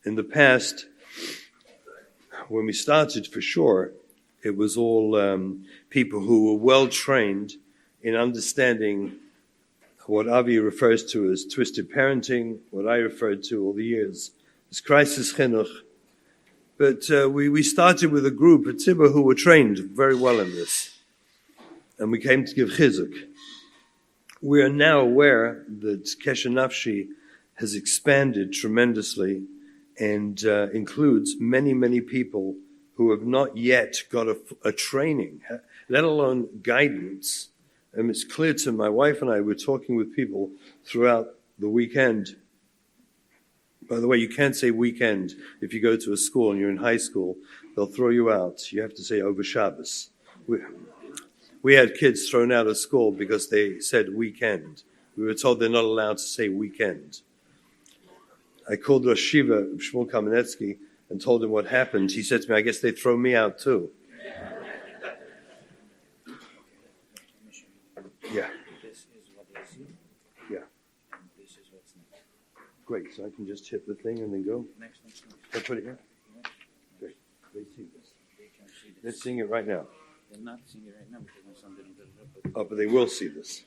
In the past, when we started, for sure, it was all people who were well-trained in understanding what Avi refers to as twisted parenting, what I referred to all the years as crisis chinuch. But we started with a group at Tzibur who were trained very well in this. And we came to give chizuk. We are now aware that Kesher Nafshi has expanded tremendously and includes many, many people who have not yet got a training, let alone guidance. And it's clear to my wife and I, we're talking with people throughout the weekend. By the way, you can't say weekend if you go to a school and you're in high school. They'll throw you out. You have to say over Shabbos. We had kids thrown out of school because they said weekend. We were told they're not allowed to say weekend. I called Rosh Shiva, Shmuel Kamenetsky, and told him what happened. He said to me, I guess they throw me out too. Yeah. This is what they see. Yeah. And this is what's next. Great, so I can just hit the thing and then go? Next. I'll put it here? Great. They see this. They can see this. They're seeing it right now. They're not seeing it right now because my son didn't build it up. Oh, but they will see this.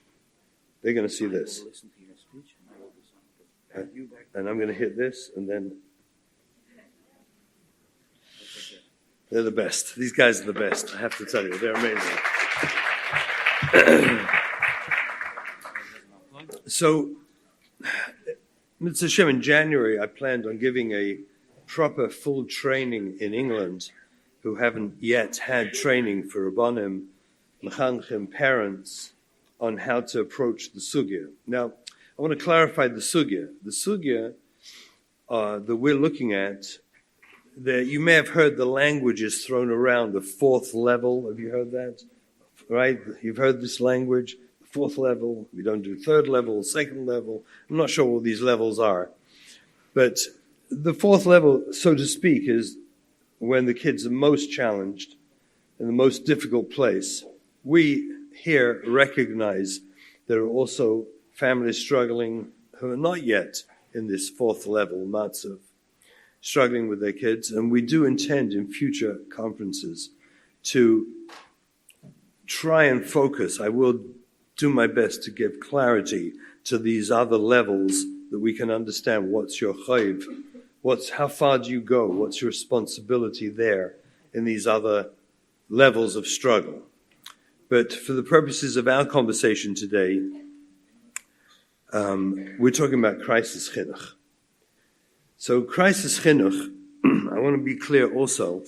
They're going to see I this. will listen to your speech and I will do something. You back And I'm going to hit this, and then that's okay. they're the best. These guys are the best, I have to tell you. They're amazing. So, Mitzvah Hashem, in January, I planned on giving a proper full training in England who haven't yet had training for Rabbanim, Mechanchim, parents, on how to approach the sugya. Now, I want to clarify the sugya. The sugya that we're looking at, you may have heard the languages thrown around, the fourth level. Have you heard that? Right? You've heard this language, the fourth level. We don't do third level, second level. I'm not sure what these levels are. But the fourth level, so to speak, is when the kids are most challenged in the most difficult place. We here recognize there are also families struggling who are not yet in this fourth level, matzav, struggling with their kids. And we do intend in future conferences to try and focus. I will do my best to give clarity to these other levels that we can understand what's your chayv, how far do you go, what's your responsibility there in these other levels of struggle. But for the purposes of our conversation today, we're talking about crisis chinuch. So crisis chinuch, I want to be clear also.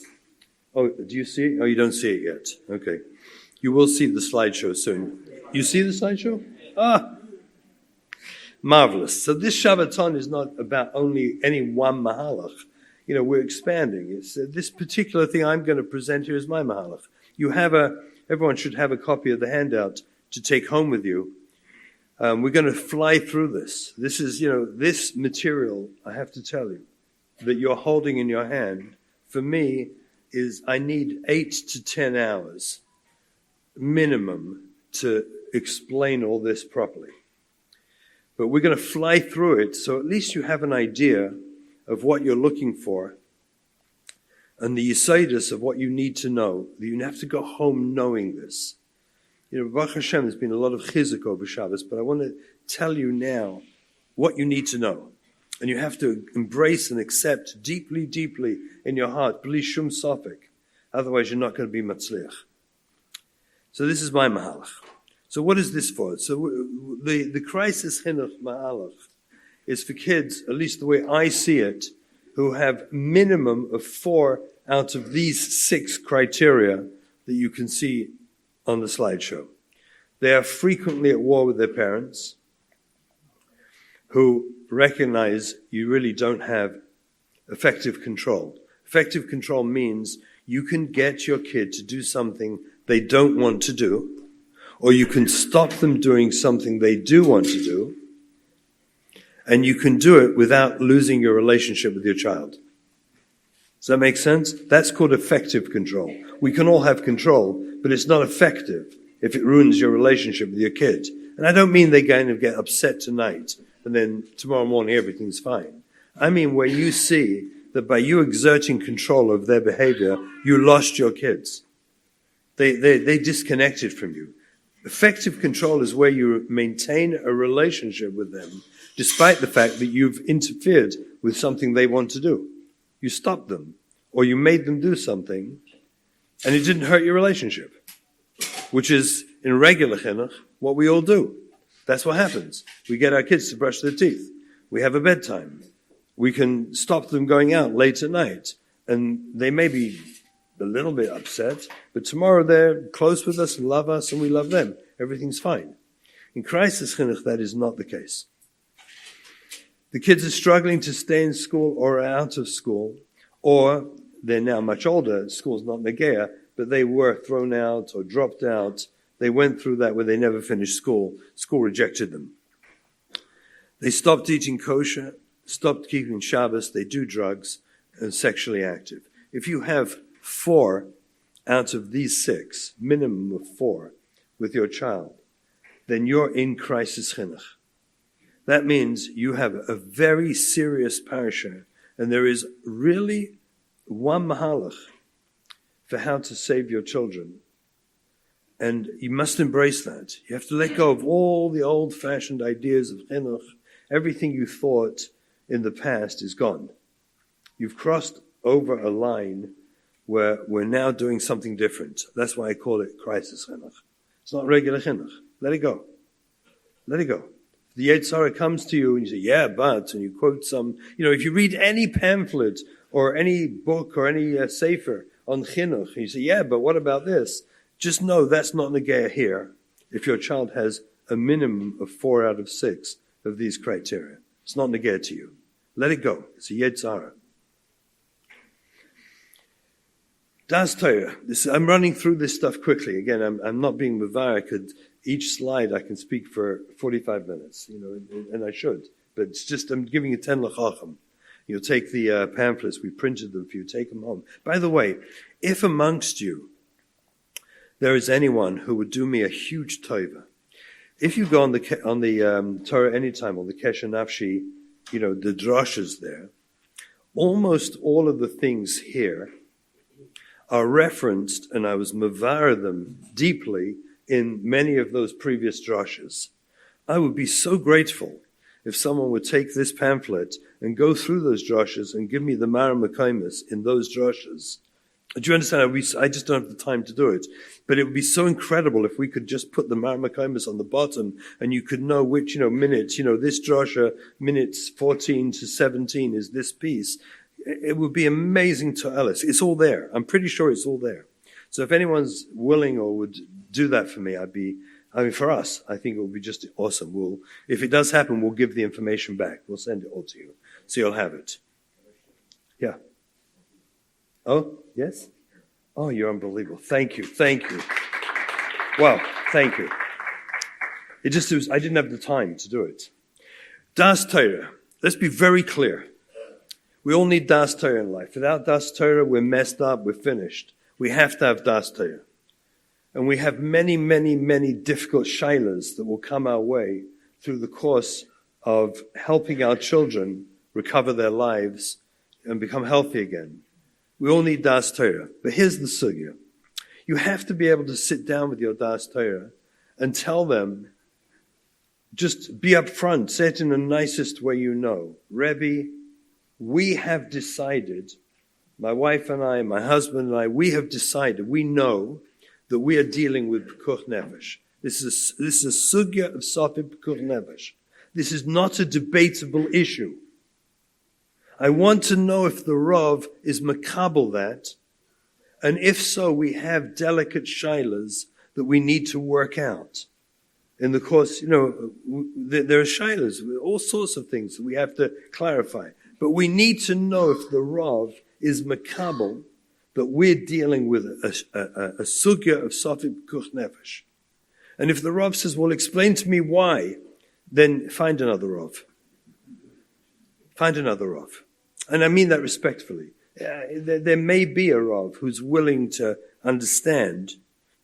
Oh, do you see it? Oh, you don't see it yet. Okay. You will see the slideshow soon. You see the slideshow? Ah, marvelous. So this Shabbaton is not about only any one mahalach. You know, we're expanding. It's this particular thing I'm going to present here is my mahalach. Everyone should have a copy of the handout to take home with you. We're going to fly through this. This is, this material, I have to tell you, that you're holding in your hand, for me, I need 8 to 10 hours minimum to explain all this properly. But we're going to fly through it, so at least you have an idea of what you're looking for and the yisaidus of what you need to know. You have to go home knowing this. Baruch Hashem, there's been a lot of chizuk over Shabbos, but I want to tell you now what you need to know. And you have to embrace and accept deeply, deeply in your heart, bli shum safek. Otherwise, you're not going to be matzliach. So this is my mahalach. So what is this for? So the crisis chinuch mahalach is for kids, at least the way I see it, who have minimum of 4 out of these 6 criteria that you can see on the slideshow. They are frequently at war with their parents, who recognize you really don't have effective control. Effective control means you can get your kid to do something they don't want to do, or you can stop them doing something they do want to do, and you can do it without losing your relationship with your child. Does that make sense? That's called effective control. We can all have control, but it's not effective if it ruins your relationship with your kid. And I don't mean they're going to get upset tonight and then tomorrow morning everything's fine. I mean where you see that by you exerting control of their behavior, you lost your kids. They disconnected from you. Effective control is where you maintain a relationship with them, despite the fact that you've interfered with something they want to do. You stopped them, or you made them do something, and it didn't hurt your relationship, which is, in regular chinuch, what we all do. That's what happens. We get our kids to brush their teeth. We have a bedtime. We can stop them going out late at night, and they may be a little bit upset, but tomorrow they're close with us and love us, and we love them. Everything's fine. In crisis chinuch, that is not the case. The kids are struggling to stay in school or out of school, or they're now much older. School's not negea, but they were thrown out or dropped out. They went through that where they never finished school. School rejected them. They stopped eating kosher, stopped keeping Shabbos, they do drugs, and sexually active. If you have 4 out of these 6, minimum of 4, with your child, then you're in crisis chinuch. That means you have a very serious parasha, and there is really one mahalach for how to save your children. And you must embrace that. You have to let go of all the old-fashioned ideas of chinuch. Everything you thought in the past is gone. You've crossed over a line where we're now doing something different. That's why I call it crisis chinuch. It's not regular chinuch. Let it go. Let it go. The Yetzer Hara comes to you and you say, yeah, but, and you quote some, if you read any pamphlet or any book or any sefer on chinuch, and you say, yeah, but what about this? Just know that's not negea here if your child has a minimum of 4 out of 6 of these criteria. It's not negea to you. Let it go. It's a Yetzer Hara. Das Torah. I'm running through this stuff quickly. Again, I'm not being mevarak. Each slide I can speak for 45 minutes, and I should. But it's just, I'm giving you 10 l'chacham. You'll take the pamphlets, we printed them for you, take them home. By the way, if amongst you there is anyone who would do me a huge tova, if you go on the Torah anytime, on the Kesher Nafshi, the drashas there, almost all of the things here are referenced, and I was mevar them deeply in many of those previous drashas. I would be so grateful if someone would take this pamphlet and go through those drashas and give me the Mara Mekaimis in those drashas. Do you understand? I just don't have the time to do it. But it would be so incredible if we could just put the Mara Mekaimis on the bottom and you could know which, minutes, this drasha, minutes 14 to 17 is this piece. It would be amazing to Alice. It's all there. I'm pretty sure it's all there. So if anyone's willing or would do that for me, for us, I think it would be just awesome. If it does happen, we'll give the information back. We'll send it all to you. So you'll have it. Yeah. Oh, yes? Oh, you're unbelievable. Thank you. Wow, thank you. I didn't have the time to do it. Das Torah. Let's be very clear. We all need Das Torah in life. Without Das Torah, we're messed up, we're finished. We have to have Das Torah. And we have many, many, many difficult shailas that will come our way through the course of helping our children recover their lives and become healthy again. We all need Das Torah. But here's the sugya. You have to be able to sit down with your Das Torah and tell them, just be upfront, say it in the nicest way you know. Rebbe, we have decided, my wife and I, my husband and I, we have decided, we know that we are dealing with Pekuch Nefesh. This is a sugya of Southfield Pekuch Nefesh. This is not a debatable issue. I want to know if the Rav is makabel that, and if so, we have delicate shailas that we need to work out. In the course, there are shailas, all sorts of things that we have to clarify. But we need to know if the Rav is makabel that we're dealing with a sugya of Southfield Pekuch Nefesh. And if the Rav says, well, explain to me why, then find another Rav. Find another Rav. And I mean that respectfully. There may be a Rav who's willing to understand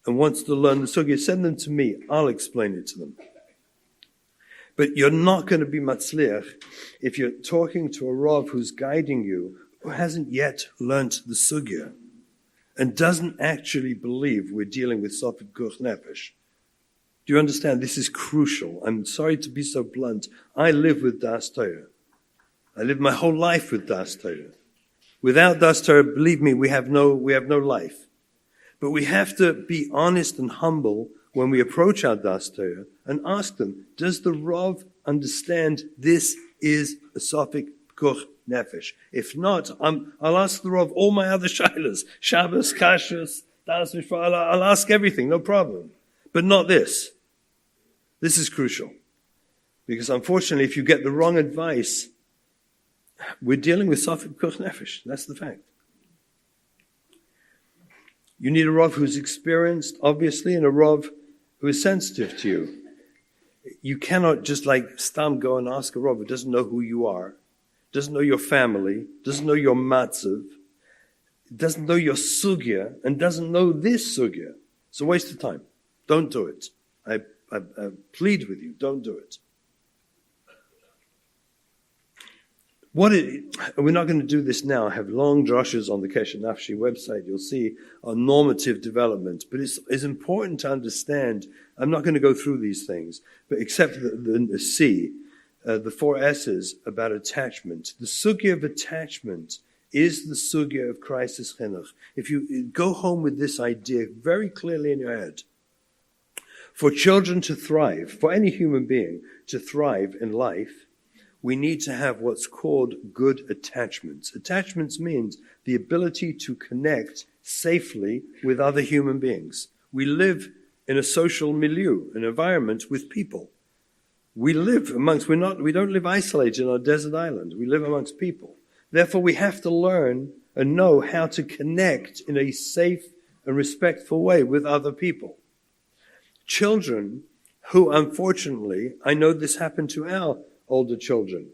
and wants to learn the sugya. Send them to me. I'll explain it to them. But you're not going to be matzliach if you're talking to a Rav who's guiding you who hasn't yet learnt the sugya and doesn't actually believe we're dealing with Southfield Pikuach Nefesh. Do you understand? This is crucial. I'm sorry to be so blunt. I live with Das Torah. I live my whole life with Das Torah. Without Das Torah, believe me, we have no life. But we have to be honest and humble when we approach our Das Torah and ask them, does the Rav understand this is a Southfield Pikuach Nefesh? If not, I'll ask the Rav all my other shaylas, Shabbos, Kashrus, Das Mishpah, I'll ask everything, no problem. But not this. This is crucial. Because unfortunately, if you get the wrong advice, we're dealing with Southfield Pikuach Nefesh. That's the fact. You need a Rav who's experienced, obviously, and a Rav who is sensitive to you. You cannot just like stam go and ask a Rav who doesn't know who you are, doesn't know your family, doesn't know your matzav, doesn't know your sugya, and doesn't know this sugya. It's a waste of time. Don't do it. I plead with you, don't do it. We're not going to do this now. I have long drushes on the Kesher Nafshi website. You'll see a normative development. But it's important to understand, I'm not going to go through these things, but except the C, the 4 S's about attachment. The sugya of attachment is the sugya of crisis chinuch. If you go home with this idea very clearly in your head, for children to thrive, for any human being to thrive in life, we need to have what's called good attachments. Attachments means the ability to connect safely with other human beings. We live in a social milieu, an environment with people. We live amongst, we don't live isolated on a desert island. We live amongst people. Therefore, we have to learn and know how to connect in a safe and respectful way with other people. Children who, unfortunately, I know this happened to our older children,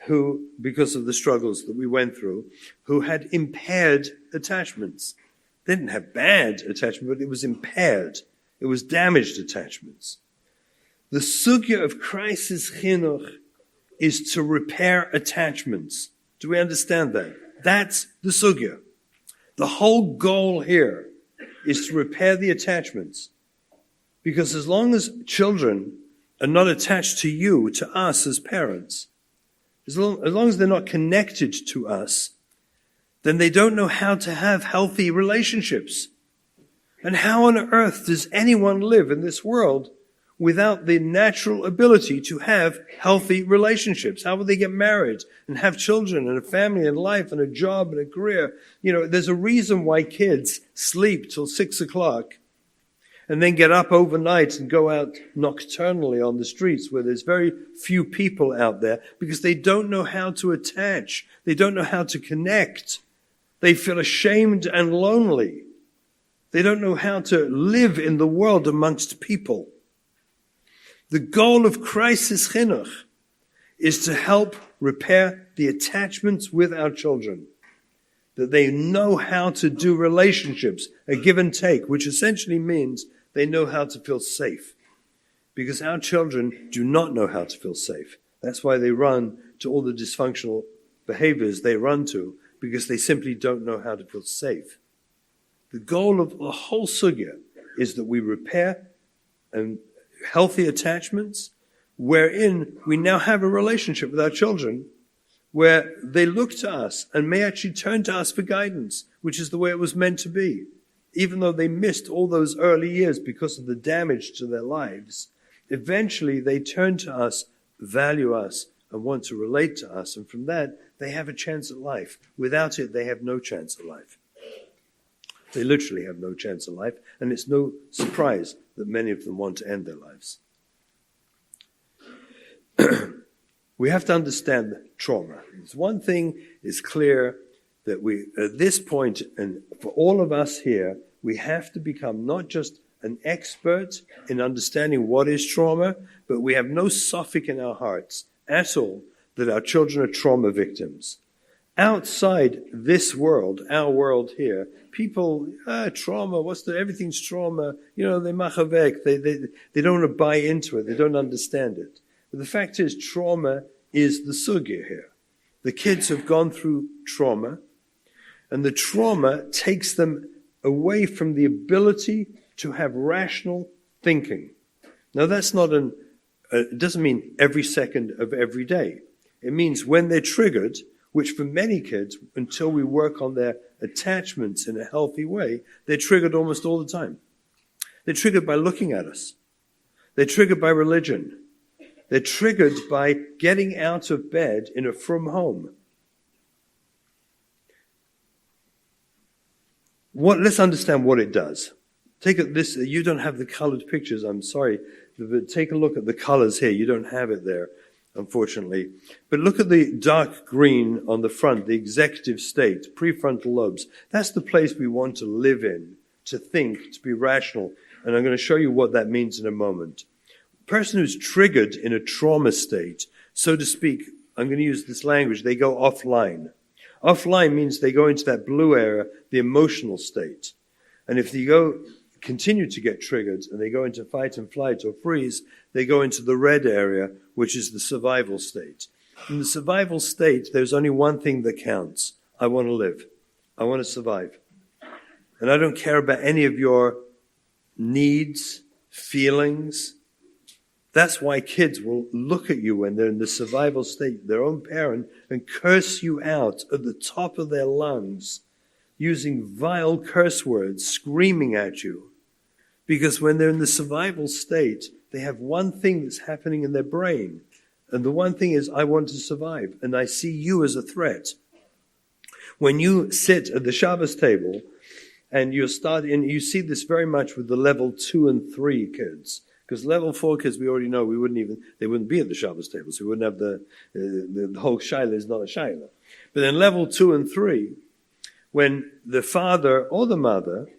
who, because of the struggles that we went through, who had impaired attachments. They didn't have bad attachment, but it was impaired. It was damaged attachments. The sugya of crisis chinuch is to repair attachments. Do we understand that? That's the sugya. The whole goal here is to repair the attachments. Because as long as children are not attached to you, to us as parents, as long as they're not connected to us, then they don't know how to have healthy relationships. And how on earth does anyone live in this world without the natural ability to have healthy relationships? How will they get married and have children and a family and life and a job and a career? You know, there's a reason why kids sleep till 6 o'clock and then get up overnight and go out nocturnally on the streets where there's very few people out there, because they don't know how to attach. They don't know how to connect. They feel ashamed and lonely. They don't know how to live in the world amongst people. The goal of crisis chinuch is to help repair the attachments with our children, that they know how to do relationships, a give and take, which essentially means they know how to feel safe. Because our children do not know how to feel safe. That's why they run to all the dysfunctional behaviors they run to, because they simply don't know how to feel safe. The goal of the whole sugya is that we repair healthy attachments, wherein we now have a relationship with our children where they look to us and may actually turn to us for guidance, which is the way it was meant to be. Even though they missed all those early years because of the damage to their lives, eventually they turn to us, value us, and want to relate to us. And from that, they have a chance at life. Without it, they have no chance at life. They literally have no chance at life. And it's no surprise that many of them want to end their lives. We have to understand trauma. One thing is clear, that we, at this point, and for all of us here, we have to become not just an expert in understanding what is trauma, but we have no suffix in our hearts at all that our children are trauma victims. Outside this world, our world here, people, trauma, everything's trauma, they machavek, they don't want to buy into it, they don't understand it. But the fact is, trauma is the sugya here. The kids have gone through trauma, And the trauma takes them away from the ability to have rational thinking. Now that's not it doesn't mean every second of every day. It means when they're triggered, which for many kids, until we work on their attachments in a healthy way, they're triggered almost all the time. They're triggered by looking at us. They're triggered by religion. They're triggered by getting out of bed in a frum home. Let's understand what it does. You don't have the colored pictures, I'm sorry, but take a look at the colors here. You don't have it there, unfortunately. But look at the dark green on the front, the executive state, prefrontal lobes. That's the place we want to live in, to think, to be rational. And I'm going to show you what that means in a moment. A person who's triggered in a trauma state, so to speak, I'm going to use this language, they go offline. Offline means they go into that blue area, the emotional state. And if you continue to get triggered and they go into fight and flight or freeze, they go into the red area, which is the survival state. In the survival state, there's only one thing that counts. I want to live. I want to survive. And I don't care about any of your needs, feelings. That's why kids will look at you when they're in the survival state, their own parent, and curse you out at the top of their lungs, using vile curse words, screaming at you. Because when they're in the survival state, they have one thing that's happening in their brain. And the one thing is, I want to survive, and I see you as a threat. When you sit at the Shabbos table, and you see this very much with the level 2 and 3 kids. Because level 4 kids, we already know, they wouldn't be at the Shabbos table, so we wouldn't have the whole shaila is not a shaila. But in level 2 and 3, when the father or the mother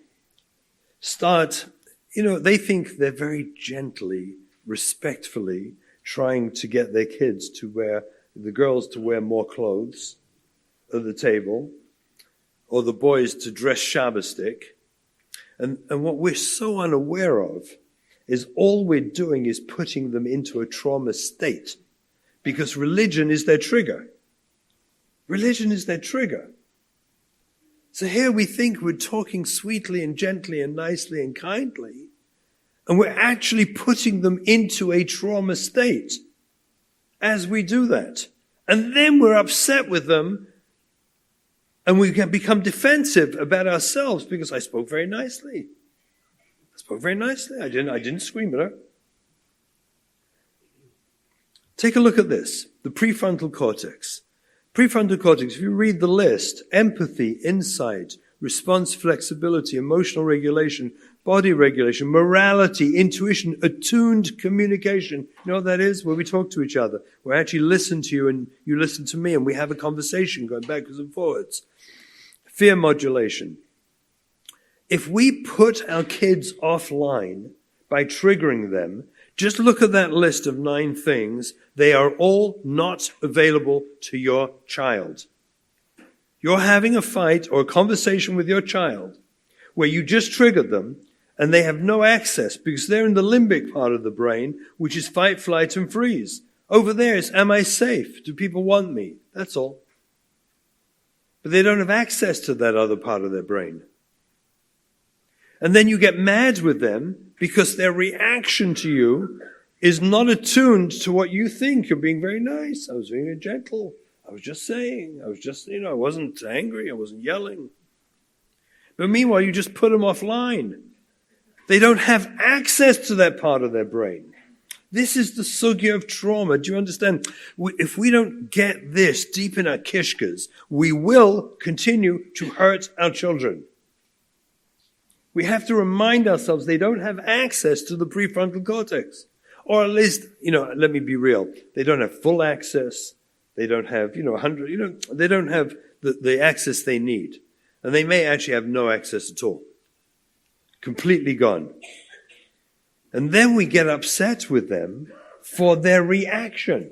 start, they think they're very gently, respectfully trying to get their kids the girls to wear more clothes at the table, or the boys to dress Shabbostic. And what we're so unaware of is all we're doing is putting them into a trauma state, because religion is their trigger. Religion is their trigger. So here we think we're talking sweetly and gently and nicely and kindly, and we're actually putting them into a trauma state as we do that. And then we're upset with them, and we can become defensive about ourselves because I spoke very nicely. I didn't scream at her. Take a look at this. The prefrontal cortex. Prefrontal cortex, if you read the list, empathy, insight, response flexibility, emotional regulation, body regulation, morality, intuition, attuned communication. You know what that is? Where we talk to each other. Where I actually listen to you and you listen to me and we have a conversation going backwards and forwards. Fear modulation. If we put our kids offline by triggering them, just look at that list of 9 things. They are all not available to your child. You're having a fight or a conversation with your child where you just triggered them and they have no access because they're in the limbic part of the brain, which is fight, flight, and freeze. Over there is, am I safe? Do people want me? That's all. But they don't have access to that other part of their brain. And then you get mad with them because their reaction to you is not attuned to what you think. You're being very nice. I was being gentle. I was just saying. I wasn't angry. I wasn't yelling. But meanwhile, you just put them offline. They don't have access to that part of their brain. This is the sugya of trauma. Do you understand? If we don't get this deep in our kishkas, we will continue to hurt our children. We have to remind ourselves they don't have access to the prefrontal cortex. Or at least, let me be real. They don't have full access. They don't have, they don't have the access they need. And they may actually have no access at all. Completely gone. And then we get upset with them for their reaction.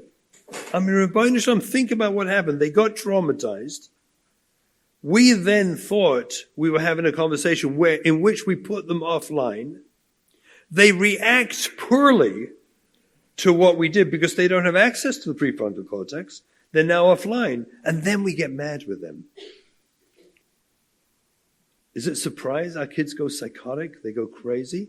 I mean, Rabbi Shimon, think about what happened. They got traumatized. We then thought we were having a conversation in which we put them offline. They react poorly to what we did because they don't have access to the prefrontal cortex. They're now offline. And then we get mad with them. Is it surprise our kids go psychotic? They go crazy?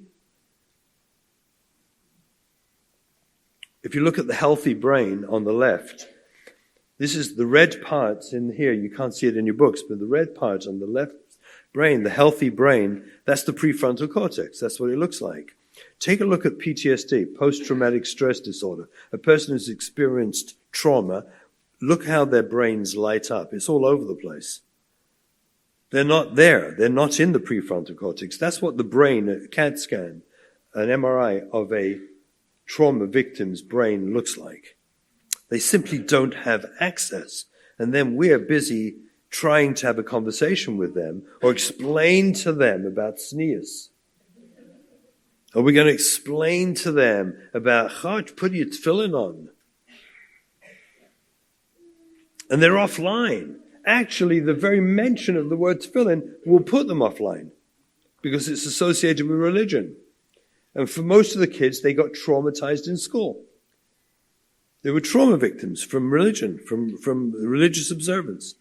If you look at the healthy brain on the left, this is the red parts in here. You can't see it in your books, but the red parts on the left brain, the healthy brain, that's the prefrontal cortex. That's what it looks like. Take a look at PTSD, post-traumatic stress disorder. A person who's experienced trauma, look how their brains light up. It's all over the place. They're not there. They're not in the prefrontal cortex. That's what the brain, a CAT scan, an MRI of a trauma victim's brain looks like. They simply don't have access. And then we're busy trying to have a conversation with them or explain to them about sneers. Or we're going to explain to them about, put your tefillin on. And they're offline. Actually, the very mention of the word tefillin will put them offline because it's associated with religion. And for most of the kids, they got traumatized in school. They were trauma victims from religion, from religious observance.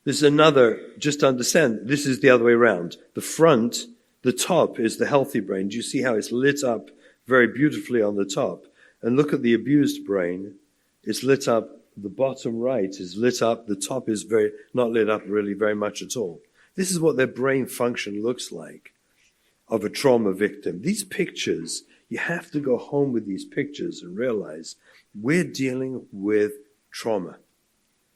This is another, just to understand, this is the other way around. The front, the top is the healthy brain. Do you see how it's lit up very beautifully on the top? And look at the abused brain. It's lit up, the bottom right is lit up, the top is not lit up really very much at all. This is what their brain function looks like of a trauma victim. These pictures, you have to go home with these pictures and realize we're dealing with trauma.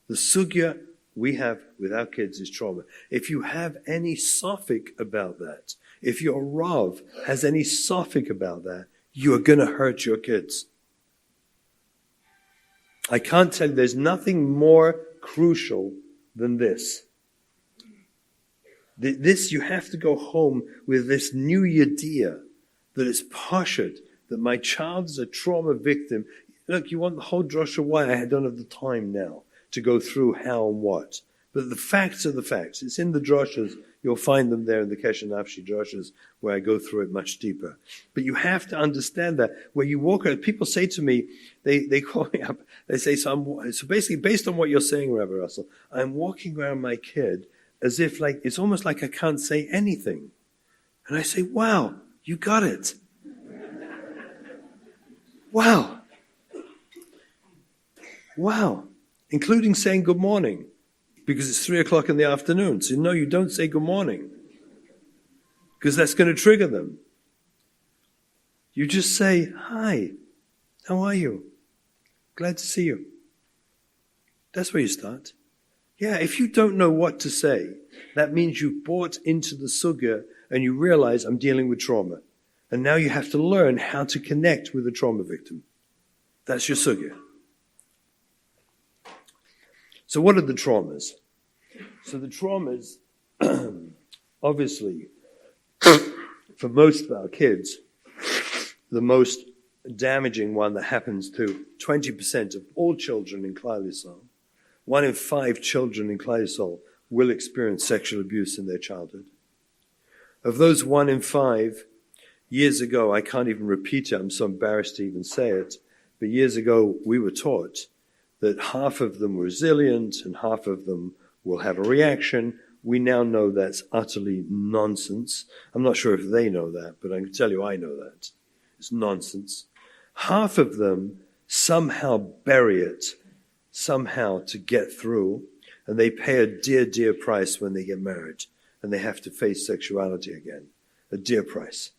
The sugya we have with our kids is trauma. If you have any sophic about that, if your Rav has any sophic about that, you are going to hurt your kids. I can't tell you, there's nothing more crucial than this. This, you have to go home with this new idea that it's poshut, that my child is a trauma victim. Look, you want the whole drasha why? I don't have the time now to go through how and what. But the facts are the facts. It's in the drashas. You'll find them there in the Kesher Nafshi drashas where I go through it much deeper. But you have to understand that where you walk around, people say to me, they call me up, they say, so basically based on what you're saying, Rabbi Russell, I'm walking around my kid as if it's almost like I can't say anything. And I say, wow, you got it. Wow. Wow. Including saying good morning, because it's 3:00 in the afternoon. So no, you don't say good morning, because that's going to trigger them. You just say, hi, how are you? Glad to see you. That's where you start. Yeah, if you don't know what to say, that means you've bought into the sugya and you realize I'm dealing with trauma. And now you have to learn how to connect with a trauma victim. That's your sugya. So what are the traumas? So the traumas, obviously, for most of our kids, the most damaging one that happens to 20% of all children in Klal Yisrael, 1 in 5 children in Klal Yisrael will experience sexual abuse in their childhood. Of those 1 in 5, years ago, I can't even repeat it, I'm so embarrassed to even say it, but years ago we were taught that half of them were resilient and half of them will have a reaction. We now know that's utterly nonsense. I'm not sure if they know that, but I can tell you I know that. It's nonsense. Half of them somehow bury it, somehow to get through, and they pay a dear, dear price when they get married, and they have to face sexuality again. A dear price.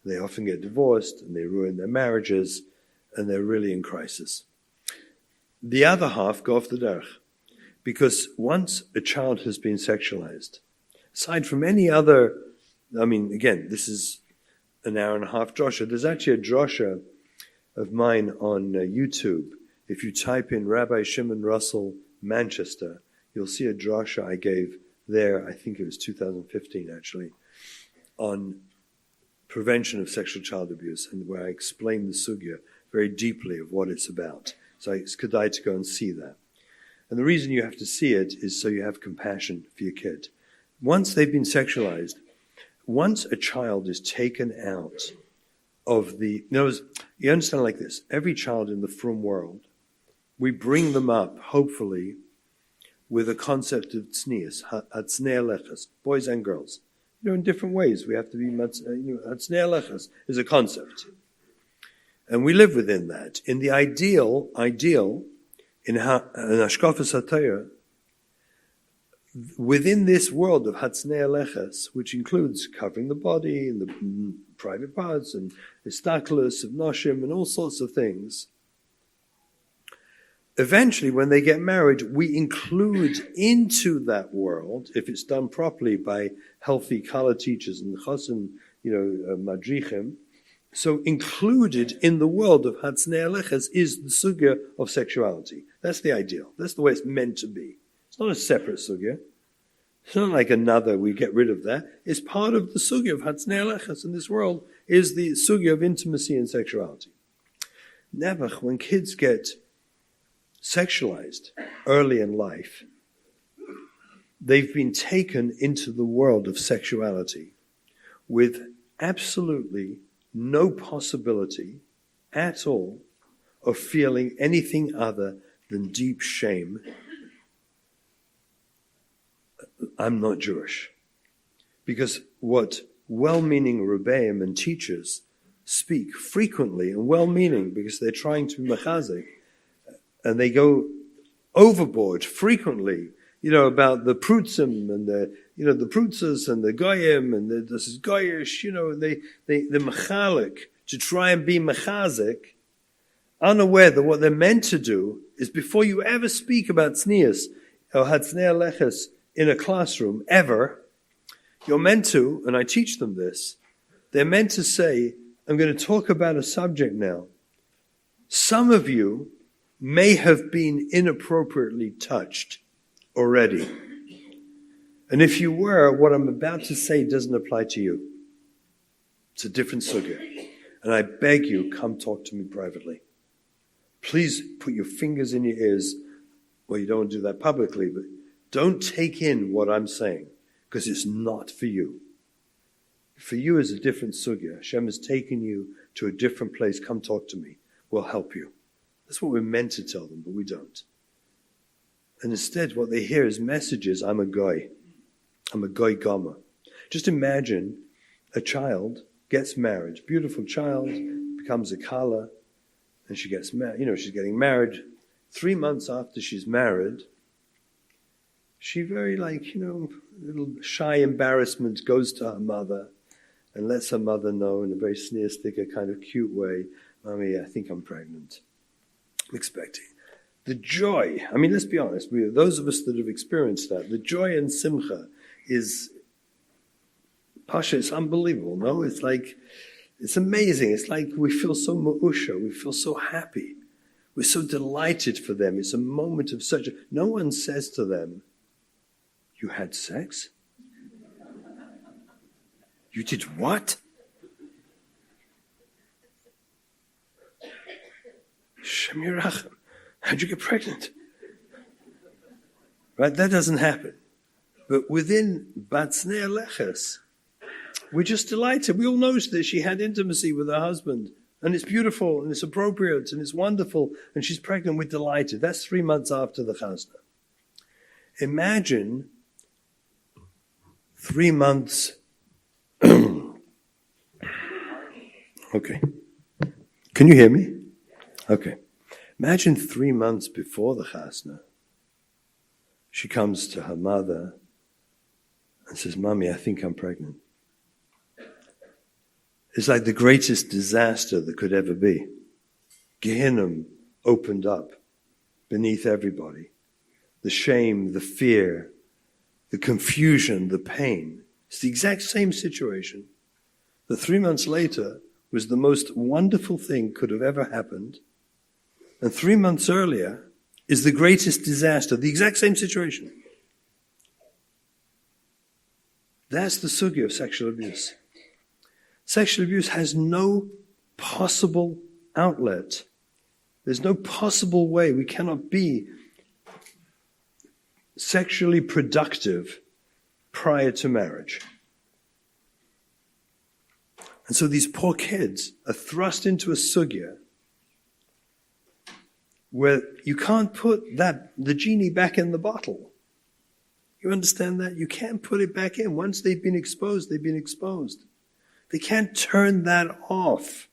They often get divorced, and they ruin their marriages, and they're really in crisis. The other half go off the derech, because once a child has been sexualized, aside from any other, again, this is an hour and a half drosha. There's actually a drosha of mine on YouTube. If you type in Rabbi Shimon Russell, Manchester, you'll see a drosha I gave there, I think it was 2015 actually, on prevention of sexual child abuse, and where I explain the sugya very deeply of what it's about. So it's kedai to go and see that. And the reason you have to see it is so you have compassion for your kid. Once they've been sexualized, once a child is taken out of the... You understand like this. Every child in the frum world, we bring them up, hopefully, with a concept of tznius, hatznei leches, boys and girls. In different ways. We have to be, hatznei leches is a concept. And we live within that. In the ideal, in Hashkafas HaTorah, within this world of hatznei leches, which includes covering the body and the private parts and istaklus of noshim and all sorts of things, eventually, when they get married, we include into that world, if it's done properly by healthy kala teachers and chosin, madrichim. So included in the world of hatznei leches is the sugya of sexuality. That's the ideal. That's the way it's meant to be. It's not a separate sugya. It's not like another, we get rid of that. It's part of the sugya of hatznei leches in this world is the sugya of intimacy and sexuality. Never, when kids get sexualized early in life, they've been taken into the world of sexuality with absolutely no possibility at all of feeling anything other than deep shame. I'm not Jewish. Because what well-meaning rebbeim and teachers speak frequently, and well-meaning because they're trying to be mechazik, and they go overboard frequently, about the prutzim and the prutzas and the goyim and this is goyish, the mechalik to try and be mechazik, unaware that what they're meant to do is before you ever speak about tznius or hatznei leches in a classroom ever, you're meant to, and I teach them this, they're meant to say, I'm going to talk about a subject now. Some of you may have been inappropriately touched already. And if you were, what I'm about to say doesn't apply to you. It's a different sugya. And I beg you, come talk to me privately. Please put your fingers in your ears. Well, you don't want to do that publicly, but don't take in what I'm saying, because it's not for you. For you is a different sugya. Hashem has taken you to a different place. Come talk to me. We'll help you. That's what we're meant to tell them, but we don't. And instead, what they hear is messages, I'm a goy. I'm a goy gama. Just imagine a child gets married, beautiful child, becomes a kala, and she gets married. She's getting married. 3 months after she's married, she very little shy embarrassment goes to her mother and lets her mother know in a very sneer-sticker kind of cute way, Mommy, I think I'm pregnant. I'm expecting. The joy, let's be honest, those of us that have experienced that, the joy and simcha is, Pasha, it's unbelievable, no? It's amazing. It's like we feel so ma'usha, we feel so happy. We're so delighted for them. It's a moment of no one says to them, you had sex? You did what? Shem Yerachem. How'd you get pregnant? Right? That doesn't happen. But within Batznei Leches, we're just delighted. We all know that she had intimacy with her husband. And it's beautiful, and it's appropriate, and it's wonderful. And she's pregnant, we're delighted. That's 3 months after the chasna. Imagine 3 months. Okay. Can you hear me? Okay. Imagine 3 months before the chasna, she comes to her mother and says, Mommy, I think I'm pregnant. It's like the greatest disaster that could ever be. Gehinnom opened up beneath everybody. The shame, the fear, the confusion, the pain. It's the exact same situation. The 3 months later was the most wonderful thing could have ever happened. And 3 months earlier is the greatest disaster, the exact same situation. That's the sugya of sexual abuse. Sexual abuse has no possible outlet. There's no possible way. We cannot be sexually productive prior to marriage. And so these poor kids are thrust into a sugya where you can't put the genie back in the bottle. You understand that? You can't put it back in. Once they've been exposed, they've been exposed. They can't turn that off.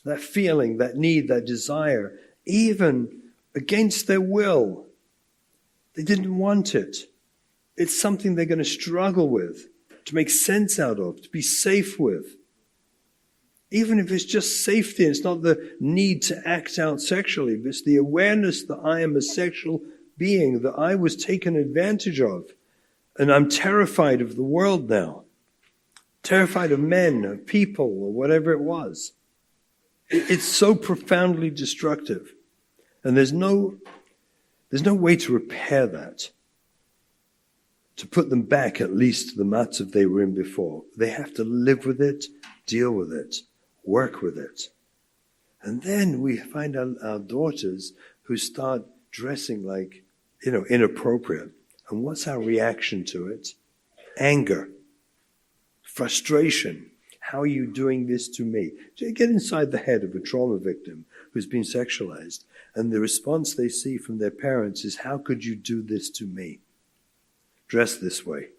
That feeling, that need, that desire, even against their will. They didn't want it. It's something they're going to struggle with, to make sense out of, to be safe with. Even if it's just safety, it's not the need to act out sexually, but it's the awareness that I am a sexual being, that I was taken advantage of. And I'm terrified of the world now. Terrified of men, of people, or whatever it was. It's so profoundly destructive. And there's no way to repair that. To put them back at least to the matzav they were in before. They have to live with it, deal with it, work with it. And then we find our daughters who start dressing like, inappropriate. And what's our reaction to it? Anger. Frustration. How are you doing this to me? Get inside the head of a trauma victim who's been sexualized, and the response they see from their parents is, how could you do this to me? Dress this way.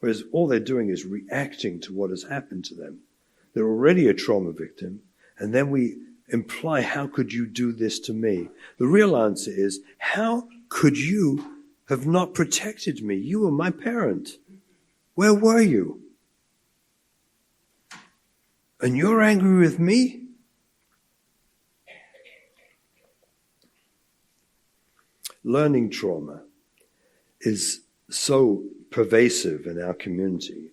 Whereas all they're doing is reacting to what has happened to them. They're already a trauma victim, and then we imply, how could you do this to me? The real answer is, how could you have not protected me? You were my parent. Where were you? And you're angry with me? Learning trauma is so pervasive in our community.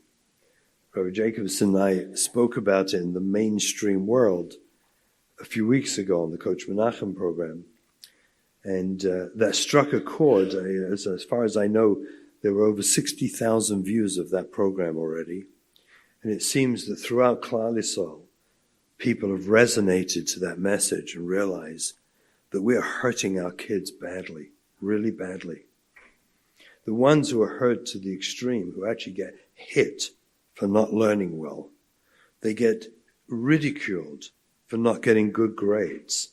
Rabbi Jacobson and I spoke about it in the mainstream world a few weeks ago on the Coach Menachem program. And that struck a chord. As far as I know, there were over 60,000 views of that program already. And it seems that throughout Klal Yisrael, people have resonated to that message and realize that we are hurting our kids badly, really badly. The ones who are hurt to the extreme, who actually get hit for not learning well, they get ridiculed for not getting good grades.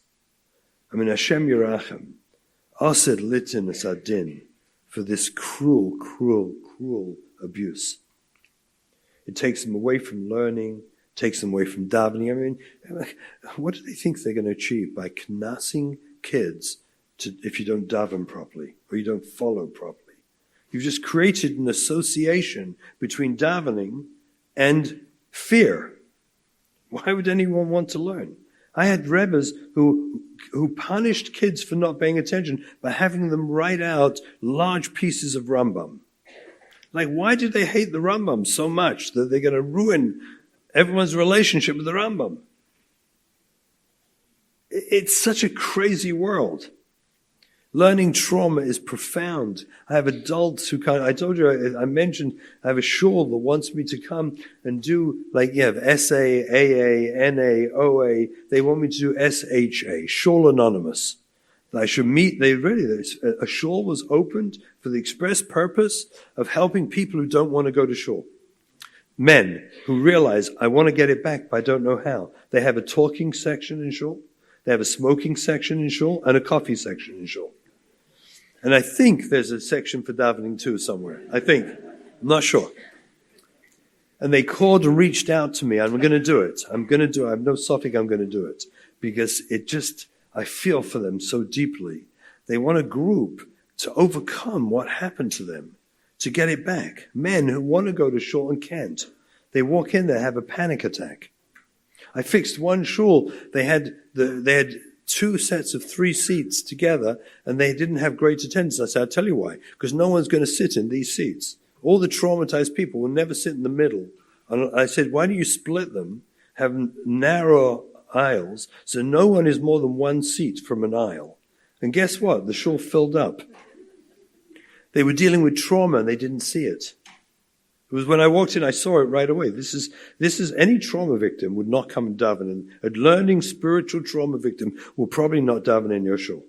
I mean, Hashem Yerachem, Ased Litin Es Adin, for this cruel, cruel, cruel abuse. It takes them away from learning, takes them away from davening. I mean, what do they think they're going to achieve by knassing kids if you don't daven properly or you don't follow properly? You've just created an association between davening and fear. Why would anyone want to learn? I had rebbes who punished kids for not paying attention by having them write out large pieces of Rambam. Like, why do they hate the Rambam so much that they're going to ruin everyone's relationship with the Rambam? It's such a crazy world. Learning trauma is profound. I have adults who I told you, I mentioned, I have a shul that wants me to come and do, you have SA, AA, NA, OA. They want me to do SHA, Shul Anonymous. I should meet, a shul was opened for the express purpose of helping people who don't want to go to shul. Men who realize, I want to get it back, but I don't know how. They have a talking section in shul, they have a smoking section in shul, and a coffee section in shul. And I think there's a section for davening too somewhere. I think. I'm not sure. And they called and reached out to me. I'm going to do it. I have no suffix, I'm going to do it. Because I feel for them so deeply. They want a group to overcome what happened to them, to get it back. Men who want to go to shul and can't. They walk in there, have a panic attack. I fixed one shul. They had 2 sets of 3 seats together, and they didn't have great attendance. I said, I'll tell you why. Because no one's going to sit in these seats. All the traumatized people will never sit in the middle. And I said, why don't you split them, have narrow aisles, so no one is more than 1 seat from an aisle. And guess what? The shul filled up. They were dealing with trauma and they didn't see it. It was when I walked in, I saw it right away. This is any trauma victim would not come and daven. And a learning spiritual trauma victim will probably not daven in your shul.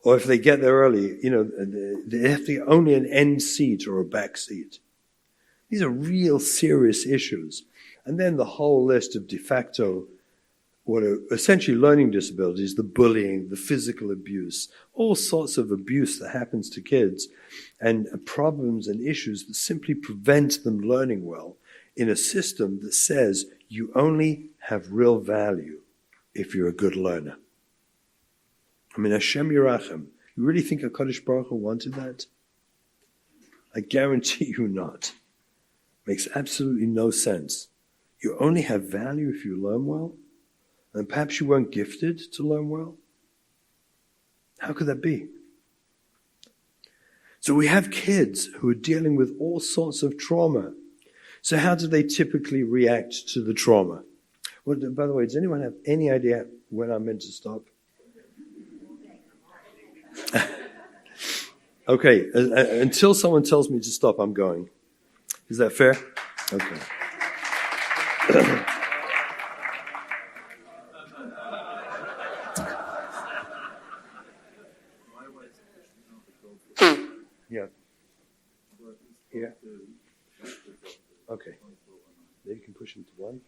Or if they get there early, they have to only an end seat or a back seat. These are real serious issues. And then the whole list of de facto what are essentially learning disabilities, the bullying, the physical abuse, all sorts of abuse that happens to kids, and problems and issues that simply prevent them learning well in a system that says you only have real value if you're a good learner. I mean, Hashem Yerachem, you really think HaKadosh Baruch Hu wanted that? I guarantee you not. Makes absolutely no sense. You only have value if you learn well? And perhaps you weren't gifted to learn well? How could that be? So we have kids who are dealing with all sorts of trauma. So how do they typically react to the trauma? Well, by the way, does anyone have any idea when I'm meant to stop? Okay, until someone tells me to stop, I'm going. Is that fair? Okay. Yeah. Yeah. Okay. Maybe you can push him to one,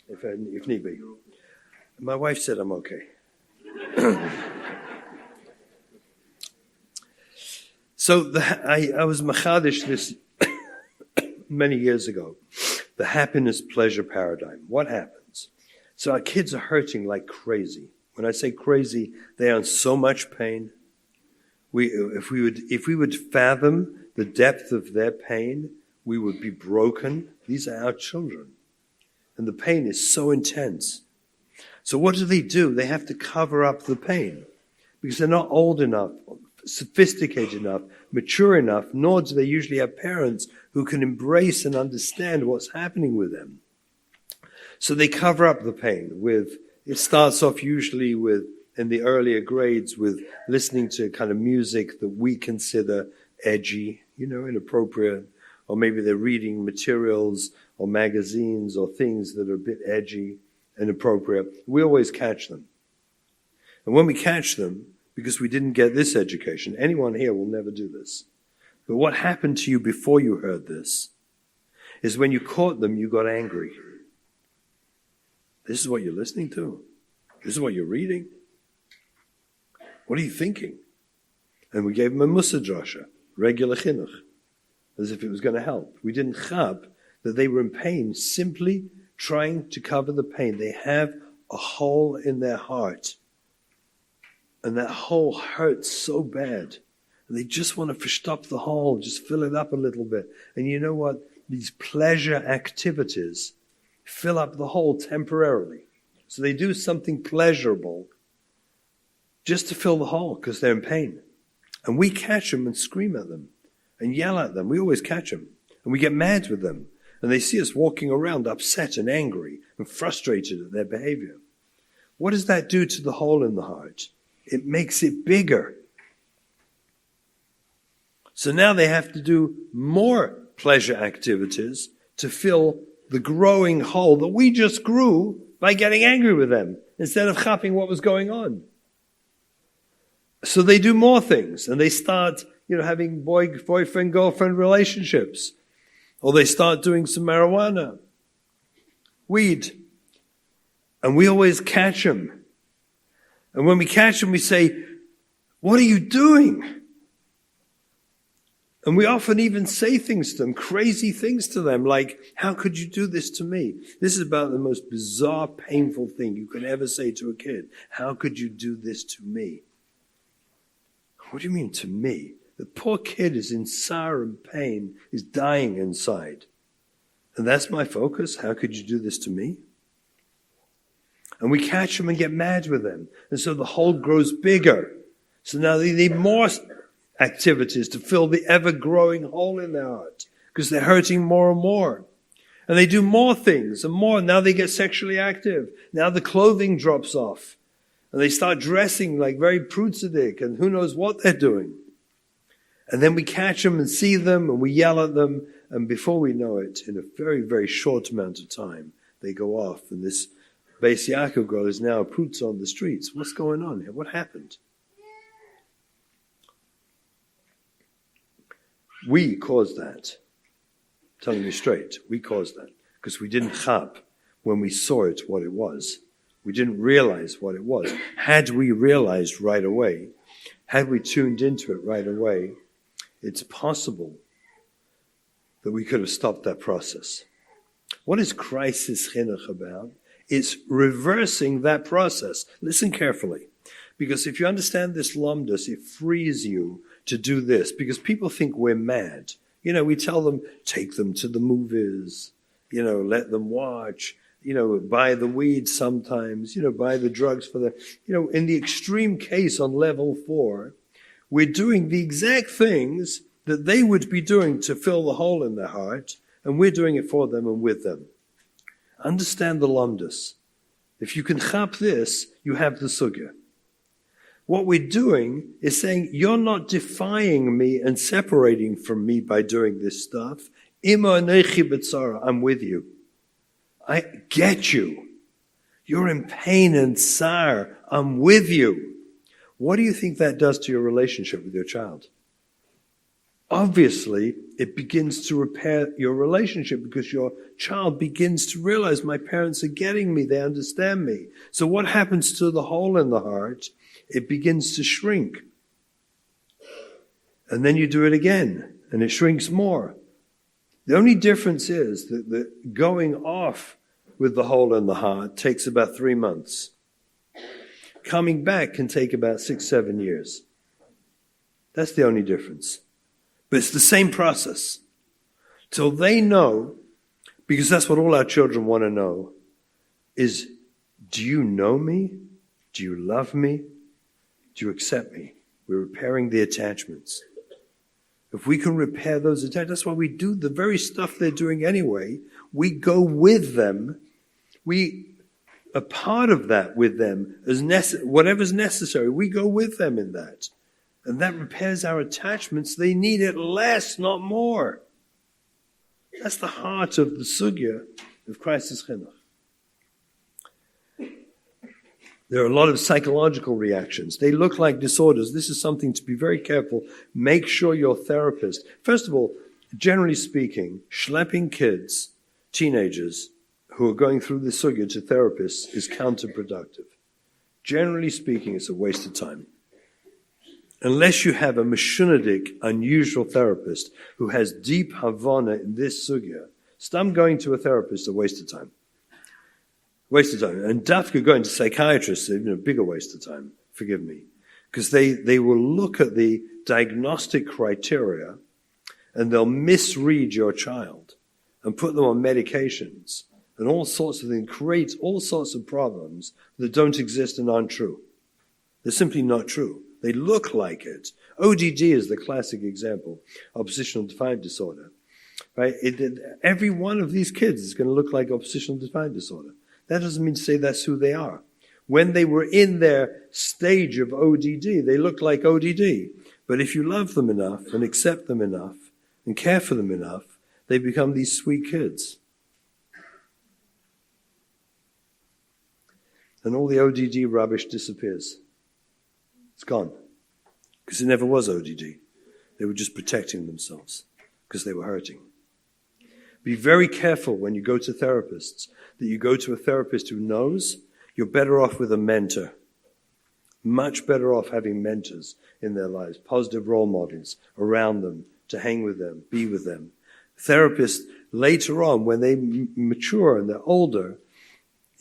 if need be. My wife said I'm okay. So I was machadish this many years ago, the happiness-pleasure paradigm. What happens? So our kids are hurting like crazy. When I say crazy, they are in so much pain. If we would fathom the depth of their pain, we would be broken. These are our children. And the pain is so intense. So what do? They have to cover up the pain because they're not old enough, sophisticated enough, mature enough, nor do they usually have parents who can embrace and understand what's happening with them. So they cover up the pain it starts off usually with, in the earlier grades, with listening to kind of music that we consider edgy, inappropriate, or maybe they're reading materials or magazines or things that are a bit edgy, inappropriate. We always catch them. And when we catch them, because we didn't get this education, anyone here will never do this. But what happened to you before you heard this is when you caught them, you got angry. This is what you're listening to. This is what you're reading. What are you thinking? And we gave them a Musa drasha, regular chinuch, as if it was going to help. We didn't chab that they were in pain, simply trying to cover the pain. They have a hole in their heart. And that hole hurts so bad. And they just want to verstop the hole, just fill it up a little bit. And you know what? These pleasure activities fill up the hole temporarily. So they do something pleasurable just to fill the hole because they're in pain. And we catch them and scream at them and yell at them. We always catch them. And we get mad with them. And they see us walking around upset and angry and frustrated at their behavior. What does that do to the hole in the heart? It makes it bigger. So now they have to do more pleasure activities to fill the growing hole that we just grew by getting angry with them instead of chapping what was going on. So they do more things and they start, having boyfriend, girlfriend relationships. Or they start doing some marijuana, weed. And we always catch them. And when we catch them, we say, what are you doing? And we often even say things to them, crazy things to them, like, how could you do this to me? This is about the most bizarre, painful thing you can ever say to a kid. How could you do this to me? What do you mean to me? The poor kid is in sorrow and pain, is dying inside. And that's my focus? How could you do this to me? And we catch them and get mad with them. And so the hole grows bigger. So now they need more activities to fill the ever-growing hole in their heart because they're hurting more and more. And they do more things and more. Now they get sexually active. Now the clothing drops off. And they start dressing like very prutzadik and who knows what they're doing. And then we catch them and see them and we yell at them. And before we know it, in a very, very short amount of time, they go off. And this Beis Yaakov girl is now a prutz on the streets. What's going on here? What happened? We caused that. I'm telling you straight, we caused that. Because we didn't chab. when we saw it what it was. We didn't realize what it was. Had we realized right away, had we tuned into it right away, it's possible that we could have stopped that process. What is crisis chinuch about? It's reversing that process. Listen carefully, because if you understand this lomdus, it frees you to do this, because people think we're mad. We tell them, take them to the movies, let them watch, buy the weed sometimes, buy the drugs for the, in the extreme case on level 4, we're doing the exact things that they would be doing to fill the hole in their heart, and we're doing it for them and with them. Understand the lomdus. If you can chap this, you have the sugya. What we're doing is saying, you're not defying me and separating from me by doing this stuff. Ima anechi b'tzara, I'm with you. I get you. You're in pain and tsar. I'm with you. What do you think that does to your relationship with your child? Obviously, it begins to repair your relationship because your child begins to realize my parents are getting me, they understand me. So what happens to the hole in the heart? It begins to shrink. And then you do it again, and it shrinks more. The only difference is that the going off with the hole in the heart takes about 3 months. Coming back can take about 6-7 years. That's the only difference. But it's the same process. Till they know, because that's what all our children want to know, is, do you know me? Do you love me? Do you accept me? We're repairing the attachments. If we can repair those attachments, that's why we do the very stuff they're doing anyway. We go with them. We are part of that with them. Whatever's necessary, we go with them in that. And that repairs our attachments. They need it less, not more. That's the heart of the sugya of crisis chinuch. There are a lot of psychological reactions. They look like disorders. This is something to be very careful. Make sure your therapist, first of all, generally speaking, schlepping kids, teenagers, who are going through the sugya to therapists is counterproductive. Generally speaking, it's a waste of time. Unless you have a Meshunadik, unusual therapist who has deep Havana in this sugya, stam going to a therapist is a waste of time. Waste of time. And dafka going to psychiatrists is a bigger waste of time, forgive me. Because they will look at the diagnostic criteria and they'll misread your child and put them on medications and all sorts of things, create all sorts of problems that don't exist and aren't true. They're simply not true. They look like it. ODD is the classic example, oppositional defiant disorder. Right? Every one of these kids is going to look like oppositional defiant disorder. That doesn't mean to say that's who they are. When they were in their stage of ODD, they looked like ODD. But if you love them enough and accept them enough and care for them enough, they become these sweet kids. And all the ODD rubbish disappears. It's gone. Because it never was ODD. They were just protecting themselves because they were hurting. Be very careful when you go to therapists that you go to a therapist who knows. You're better off with a mentor. Much better off having mentors in their lives, positive role models around them, to hang with them, be with them. Therapists, later on, when they mature and they're older,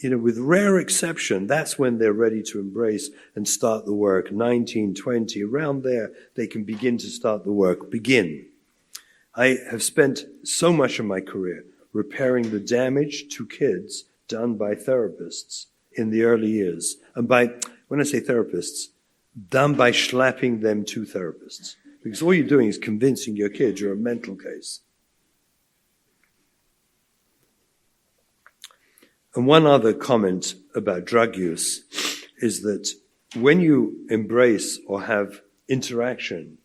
with rare exception, that's when they're ready to embrace and start the work. 19, 20, around there, they can begin to start the work. Begin. I have spent so much of my career repairing the damage to kids done by therapists in the early years. And when I say therapists, done by slapping them to therapists. Because all you're doing is convincing your kids you're a mental case. And one other comment about drug use is that when you embrace or have interaction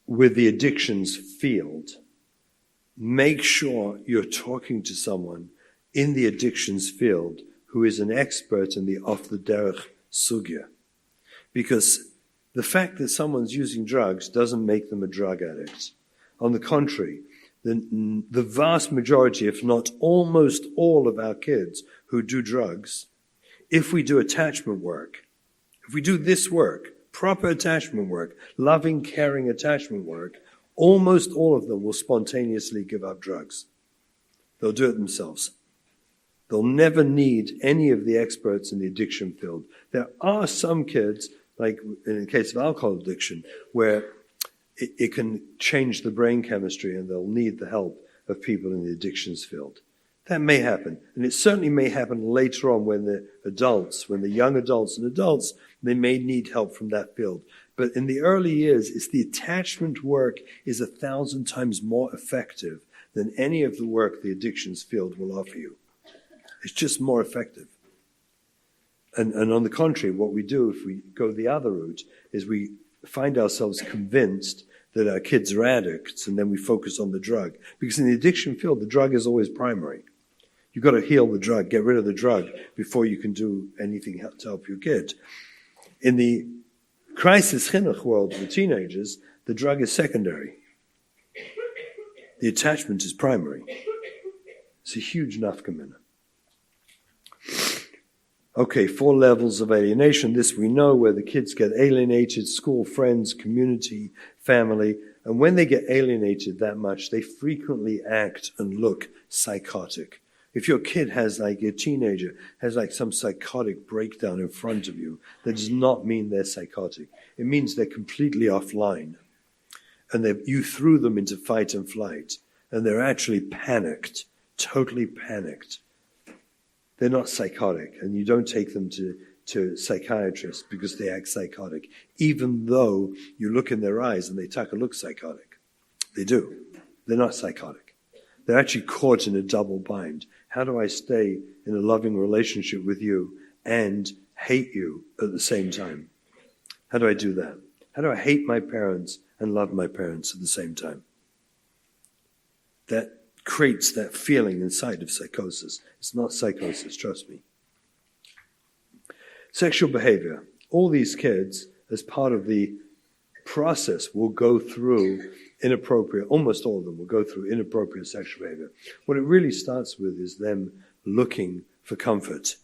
with the addictions field, make sure you're talking to someone in the addictions field who is an expert in the off the derech sugya. Because the fact that someone's using drugs doesn't make them a drug addict. On the contrary, the vast majority, if not almost all of our kids who do drugs, if we do attachment work, if we do this work, proper attachment work, loving, caring attachment work, almost all of them will spontaneously give up drugs. They'll do it themselves. They'll never need any of the experts in the addiction field. There are some kids, like in the case of alcohol addiction, where it can change the brain chemistry and they'll need the help of people in the addictions field. That may happen. And it certainly may happen later on when the young adults and adults, they may need help from that field. But in the early years, it's the attachment work is 1,000 times more effective than any of the work the addictions field will offer you. It's just more effective. And on the contrary, what we do if we go the other route is we find ourselves convinced that our kids are addicts and then we focus on the drug. Because in the addiction field, the drug is always primary. You've got to heal the drug, get rid of the drug before you can do anything to help your kid. In the crisis chinuch world for teenagers, the drug is secondary. The attachment is primary. It's a huge nafkamina. Okay, 4 levels of alienation. This we know, where the kids get alienated: school, friends, community, family. And when they get alienated that much, they frequently act and look psychotic. If your kid has, like your teenager, has like some psychotic breakdown in front of you, that does not mean they're psychotic. It means they're completely offline. And you threw them into fight and flight. And they're actually panicked, totally panicked. They're not psychotic. And you don't take them to psychiatrists because they act psychotic, even though you look in their eyes and they look psychotic. They do. They're not psychotic. They're actually caught in a double bind. How do I stay in a loving relationship with you and hate you at the same time? How do I do that? How do I hate my parents and love my parents at the same time? That creates that feeling inside of psychosis. It's not psychosis, trust me. Sexual behavior. All these kids, as part of the process, will go through almost all of them will go through inappropriate sexual behavior. What it really starts with is them looking for comfort.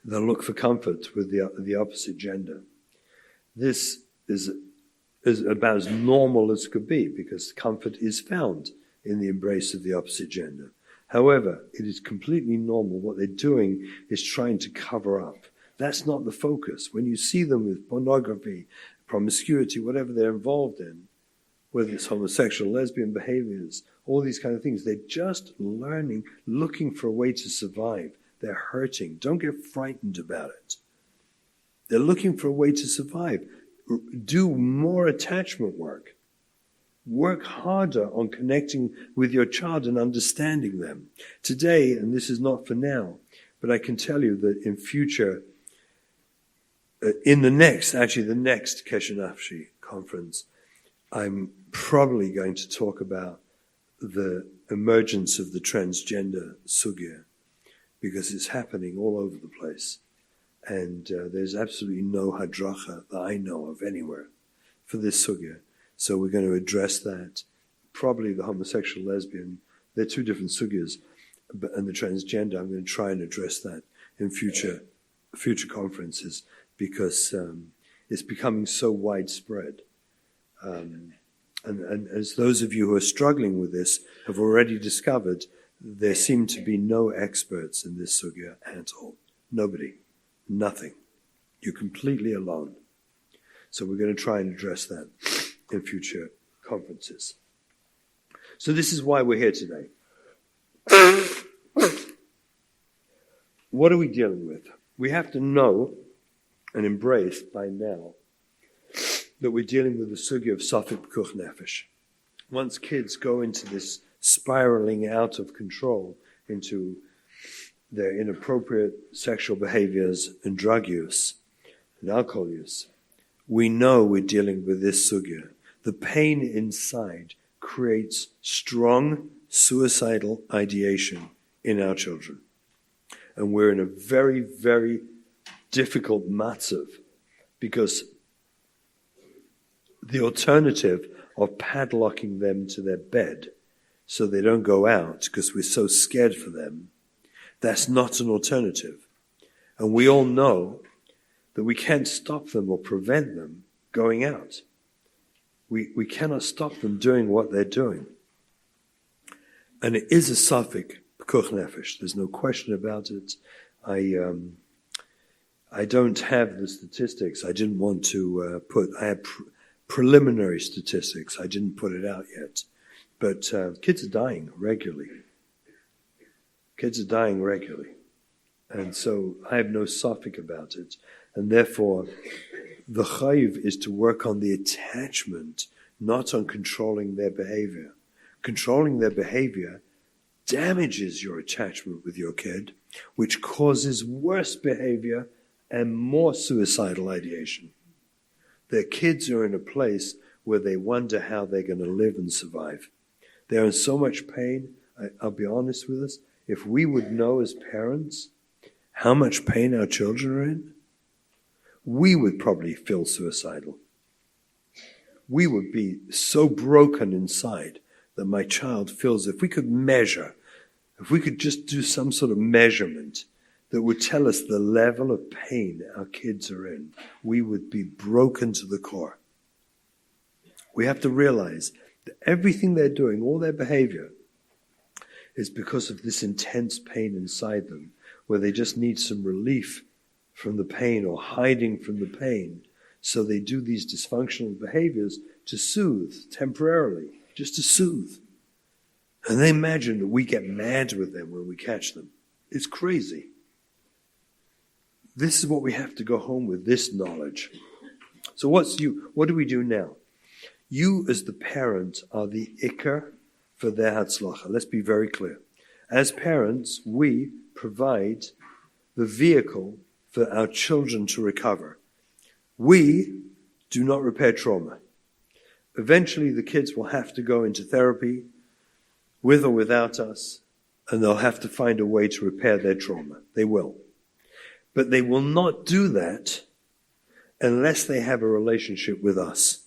They'll look for comfort with the opposite gender. This is about as normal as could be, because comfort is found in the embrace of the opposite gender. However, it is completely normal. What they're doing is trying to cover up. That's not the focus. When you see them with pornography, promiscuity, whatever they're involved in, whether it's homosexual, lesbian behaviors, all these kind of things, they're just learning, looking for a way to survive. They're hurting. Don't get frightened about it. They're looking for a way to survive. Do more attachment work. Work harder on connecting with your child and understanding them. Today, and this is not for now, but I can tell you that in future, in the next Kesher Nafshi conference, I'm probably going to talk about the emergence of the transgender sugya, because it's happening all over the place. And there's absolutely no hadracha that I know of anywhere for this sugya. So we're going to address that. Probably the homosexual, lesbian, they're 2 different sugyas. And the transgender, I'm going to try and address that in future conferences, because it's becoming so widespread. And as those of you who are struggling with this have already discovered, there seem to be no experts in this sugya at all. Nobody. Nothing. You're completely alone. So we're going to try and address that in future conferences. So this is why we're here today. What are we dealing with? We have to know and embrace by now that we're dealing with the sugya of Southfield nefesh. Once kids go into this spiraling out of control into their inappropriate sexual behaviors and drug use and alcohol use, we know we're dealing with this sugya. The pain inside creates strong suicidal ideation in our children. And we're in a very, very difficult matzav, because the alternative of padlocking them to their bed so they don't go out because we're so scared for them, that's not an alternative. And we all know that we can't stop them or prevent them going out. We cannot stop them doing what they're doing. And it is a suffix, pekuach nefesh. There's no question about it. I don't have the statistics. I didn't want to I had preliminary statistics. I didn't put it out yet. But kids are dying regularly. And so I have no suffix about it. And therefore, the chayiv is to work on the attachment, not on controlling their behavior. Controlling their behavior damages your attachment with your kid, which causes worse behavior and more suicidal ideation. Their kids are in a place where they wonder how they're going to live and survive. They're in so much pain. I'll be honest with us. If we would know as parents how much pain our children are in, we would probably feel suicidal. We would be so broken inside that my child feels, if we could just do some sort of measurement that would tell us the level of pain our kids are in, we would be broken to the core. We have to realize that everything they're doing, all their behavior, is because of this intense pain inside them, where they just need some relief from the pain or hiding from the pain. So they do these dysfunctional behaviors to soothe, temporarily, just to soothe. And they imagine that we get mad with them when we catch them. It's crazy. This is what we have to go home with, this knowledge. So what do we do now? You as the parent are the ikar for their hatzlacha. Let's be very clear. As parents, we provide the vehicle for our children to recover. We do not repair trauma. Eventually the kids will have to go into therapy, with or without us, and they'll have to find a way to repair their trauma. They will. But they will not do that unless they have a relationship with us.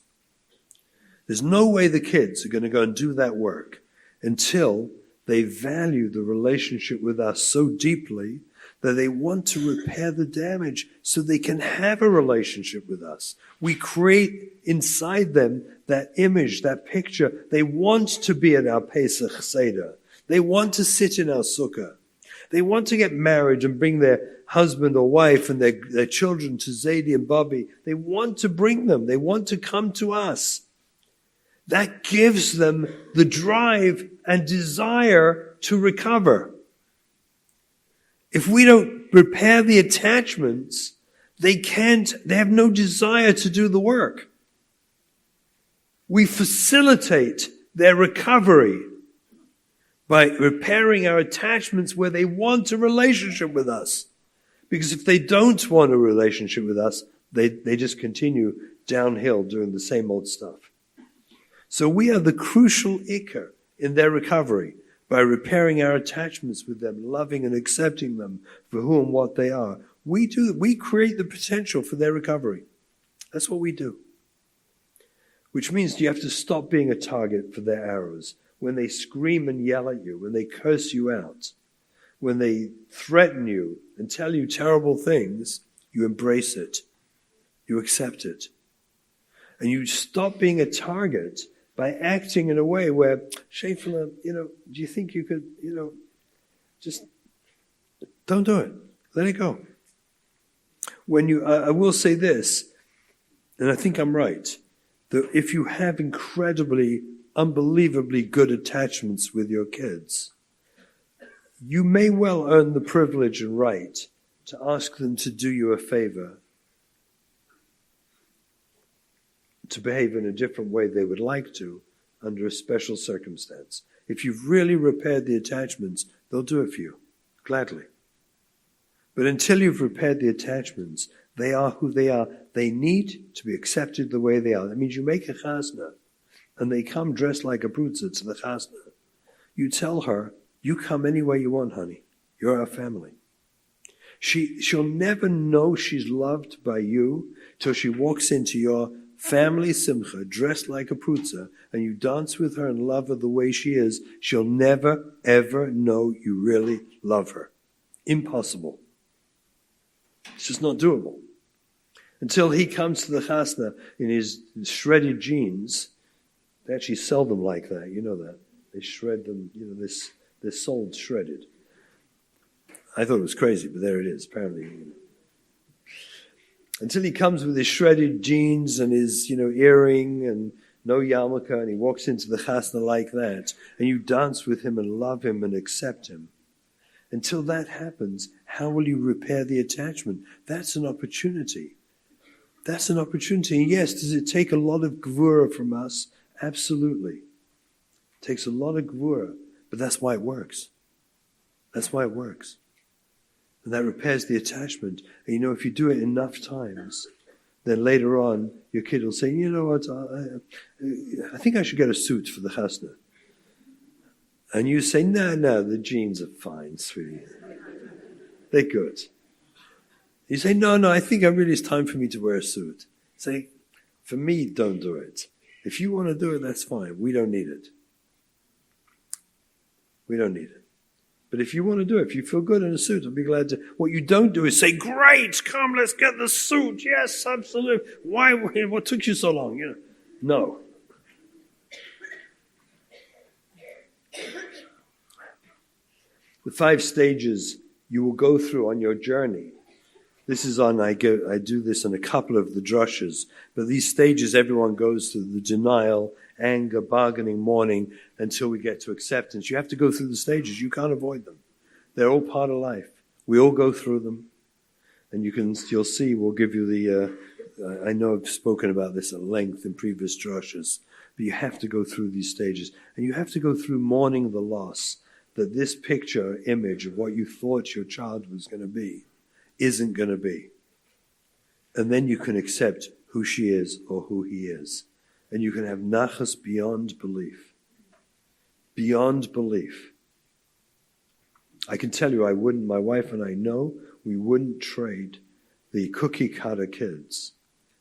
There's no way the kids are going to go and do that work until they value the relationship with us so deeply that they want to repair the damage so they can have a relationship with us. We create inside them that image, that picture. They want to be at our Pesach Seder. They want to sit in our sukkah. They want to get married and bring their husband or wife and their children to Zadie and Bobby. They want to bring them. They want to come to us. That gives them the drive and desire to recover. If we don't repair the attachments, they have no desire to do the work. We facilitate their recovery by repairing our attachments where they want a relationship with us. Because if they don't want a relationship with us, they just continue downhill doing the same old stuff. So we are the crucial ikar in their recovery by repairing our attachments with them, loving and accepting them for who and what they are. We create the potential for their recovery. That's what we do. Which means you have to stop being a target for their arrows. When they scream and yell at you, when they curse you out, when they threaten you and tell you terrible things, you embrace it. You accept it. And you stop being a target by acting in a way where, Shefala, do you think you could, just don't do it. Let it go. I will say this, and I think I'm right, that if you have incredibly, unbelievably good attachments with your kids, you may well earn the privilege and right to ask them to do you a favor, to behave in a different way they would like to under a special circumstance. If you've really repaired the attachments, they'll do it for you, gladly. But until you've repaired the attachments, they are who they are. They need to be accepted the way they are. That means you make a chasna, and they come dressed like a brutza to the chasna. You tell her, you come any way you want, honey. You're our family. She'll never know she's loved by you till she walks into your family simcha, dressed like a prutza, and you dance with her and love her the way she is, she'll never, ever know you really love her. Impossible. It's just not doable. Until he comes to the chasna in his shredded jeans. They actually sell them like that, you know that. They shred them, they're sold shredded. I thought it was crazy, but there it is, apparently. Until he comes with his shredded jeans and his, earring and no yarmulke, and he walks into the chasna like that, and you dance with him and love him and accept him. Until that happens, how will you repair the attachment? That's an opportunity. That's an opportunity. And yes, does it take a lot of gvura from us? Absolutely. It takes a lot of gvura, but that's why it works. That's why it works. And that repairs the attachment. And if you do it enough times, then later on, your kid will say, you know what, I think I should get a suit for the chasna. And you say, no, the jeans are fine, sweetie. They're good. You say, no, I think it's time for me to wear a suit. Say, for me, don't do it. If you want to do it, that's fine. We don't need it. We don't need it. But if you want to do it, if you feel good in a suit, I'll be glad to. What you don't do is say, great, come, let's get the suit. Yes, absolutely. Why? What took you so long? No. The 5 stages you will go through on your journey. This is I do this in a couple of the drushes, but these stages everyone goes through: the denial, anger, bargaining, mourning, until we get to acceptance. You have to go through the stages. You can't avoid them. They're all part of life. We all go through them. And you'll see, we'll give you I know I've spoken about this at length in previous drushes, but you have to go through these stages. And you have to go through mourning the loss, that this picture, image of what you thought your child was going to be, isn't going to be. And then you can accept who she is or who he is. And you can have nachas beyond belief. Beyond belief. I can tell you my wife and I know we wouldn't trade the cookie cutter kids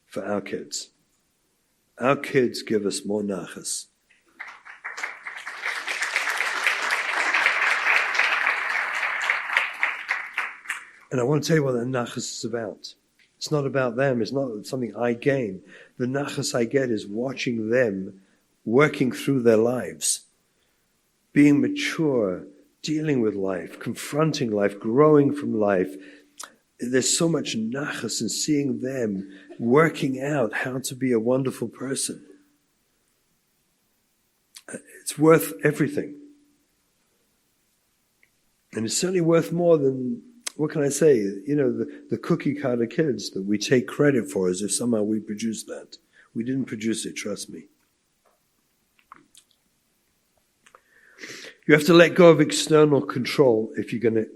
for our kids. Our kids give us more nachas. And I want to tell you what the nachas is about. It's not about them. It's not something I gain. The nachas I get is watching them working through their lives, being mature, dealing with life, confronting life, growing from life. There's so much nachas in seeing them working out how to be a wonderful person. It's worth everything. And it's certainly worth more than, what can I say, the cookie cutter kids that we take credit for as if somehow we produced that. We didn't produce it, trust me. You have to let go of external control if you're going to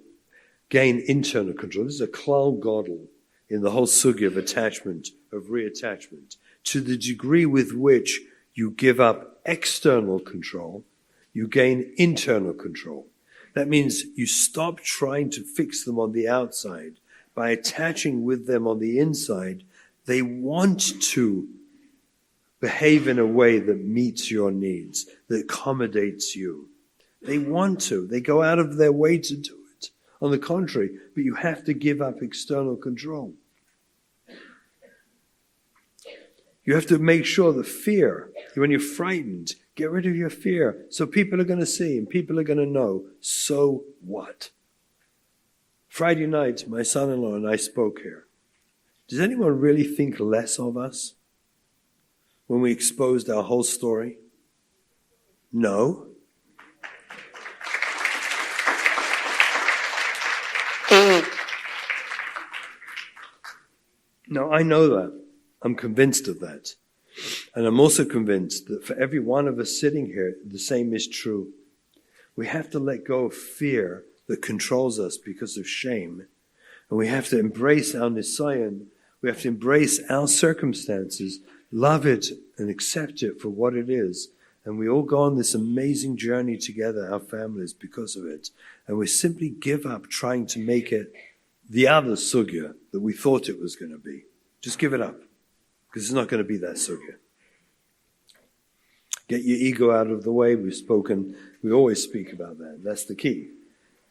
gain internal control. This is a klal gadol in the whole sugya of attachment, of reattachment. To the degree with which you give up external control, you gain internal control. That means you stop trying to fix them on the outside. By attaching with them on the inside, they want to behave in a way that meets your needs, that accommodates you. They want to. They go out of their way to do it. On the contrary, but you have to give up external control. You have to make sure the fear, when you're frightened, get rid of your fear. So people are going to see and people are going to know. So what? Friday night, my son-in-law and I spoke here. Does anyone really think less of us when we exposed our whole story? No. No, I know that. I'm convinced of that. And I'm also convinced that for every one of us sitting here, the same is true. We have to let go of fear that controls us because of shame. And we have to embrace our nisayon. We have to embrace our circumstances, love it and accept it for what it is. And we all go on this amazing journey together, our families, because of it. And we simply give up trying to make it the other sugya that we thought it was going to be. Just give it up. because it's not going to be that sugya. Get your ego out of the way. We always speak about that. That's the key.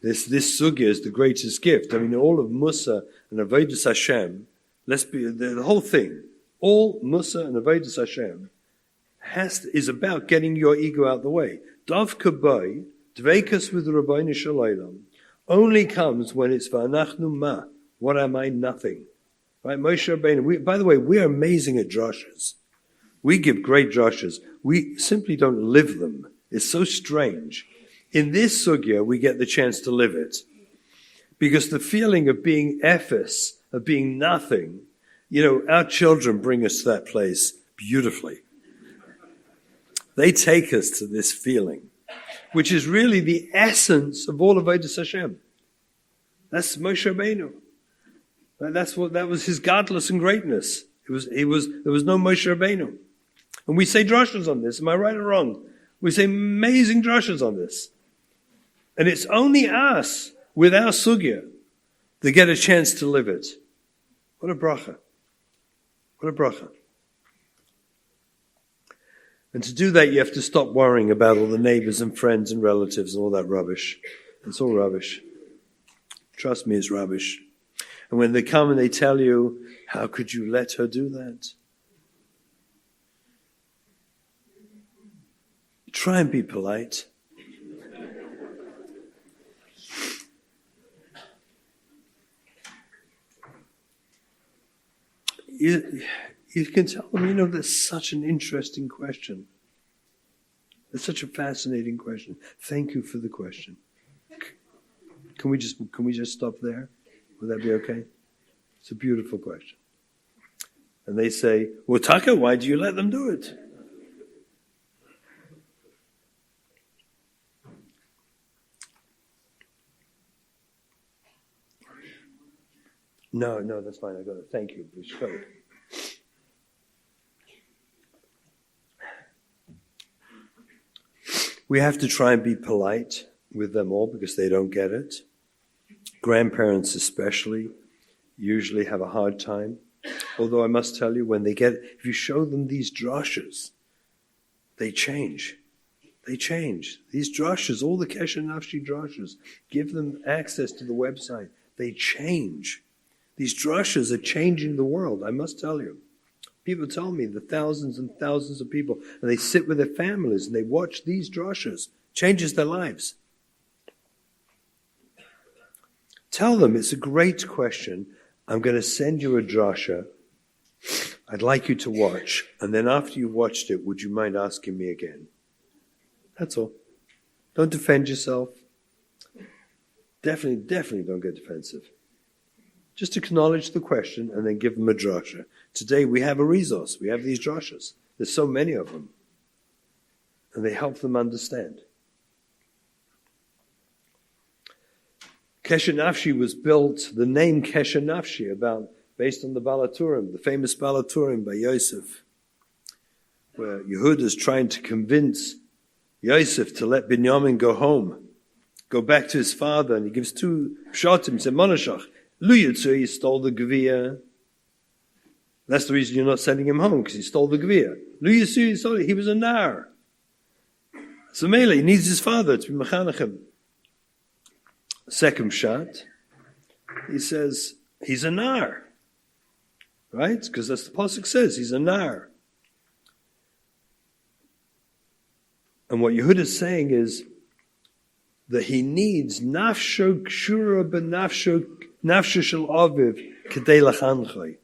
This sugya is the greatest gift. I mean, all of Musa and Avodas Hashem, the whole thing, all Musa and Avodas Hashem is about getting your ego out of the way. Davka boy, dveikus with Rabbeinu Shalom, only comes when it's v'anachnu ma. What am I? Nothing. Right? Moshe Rabbeinu. By the way, we are amazing at drashes. We give great drashes. We simply don't live them. It's so strange. In this sugya, we get the chance to live it. Because the feeling of being ephes, of being nothing, our children bring us to that place beautifully. They take us to this feeling, which is really the essence of all of Avodas Hashem. That's Moshe Rabbeinu. That was his godless and greatness. There was no Moshe Rabbeinu. And we say drashas on this. Am I right or wrong? We say amazing drashas on this. And it's only us, with our sugya, that get a chance to live it. What a bracha. What a bracha. And to do that, you have to stop worrying about all the neighbors and friends and relatives and all that rubbish. It's all rubbish. Trust me, it's rubbish. And when they come and they tell you, how could you let her do that? Try and be polite. You can tell them, that's such an interesting question. It's such a fascinating question. Thank you for the question. Can we just stop there? Would that be okay? It's a beautiful question. And they say, well, Taka, why do you let them do it? No, that's fine. I got it. Thank you. We have to try and be polite with them all because they don't get it. Grandparents especially usually have a hard time. Although I must tell you, if you show them these drashas, they change. They change. These drashas, all the Kesher Nafshi drashas, give them access to the website. They change. These drashas are changing the world, I must tell you. People tell me the thousands and thousands of people, and they sit with their families and they watch these drashas. Changes their lives. Tell them it's a great question. I'm going to send you a drasha. I'd like you to watch. And then after you watched it, would you mind asking me again? That's all. Don't defend yourself. Definitely don't get defensive. Just acknowledge the question and then give them a drasha. Today we have a resource. We have these drashas. There's so many of them. And they help them understand. Kesher Nafshi was built, the name Kesher Nafshi, based on the Balaturim, the famous Balaturim by Yosef, where Yehuda is trying to convince Yosef to let Binyamin go home, go back to his father, and he gives two pshatim. He said, Monashach, Lu Yitzu, he stole the Gevia. That's the reason you're not sending him home, because he stole the Gevia. Lu Yitzu, he stole it. He was a nar. So Mele, he needs his father to be mechanachim. Second shot, he says, he's a nar. Right? Because that's the pasuk says, he's a nar. And what Yehuda is saying is that he needs nafsho kshura b'nafsho shel aviv kedei lachanchai.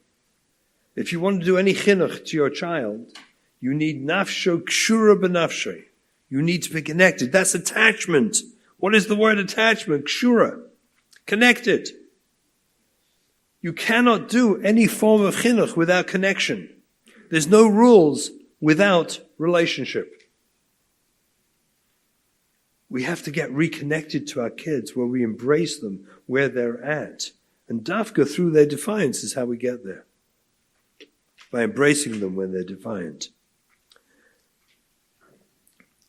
If you want to do any chinuch to your child, you need nafsho kshura b'nafsho. You need to be connected. That's attachment. What is the word attachment? Kshura. Connected. You cannot do any form of chinuch without connection. There's no rules without relationship. We have to get reconnected to our kids where we embrace them where they're at. And dafka through their defiance is how we get there. By embracing them when they're defiant.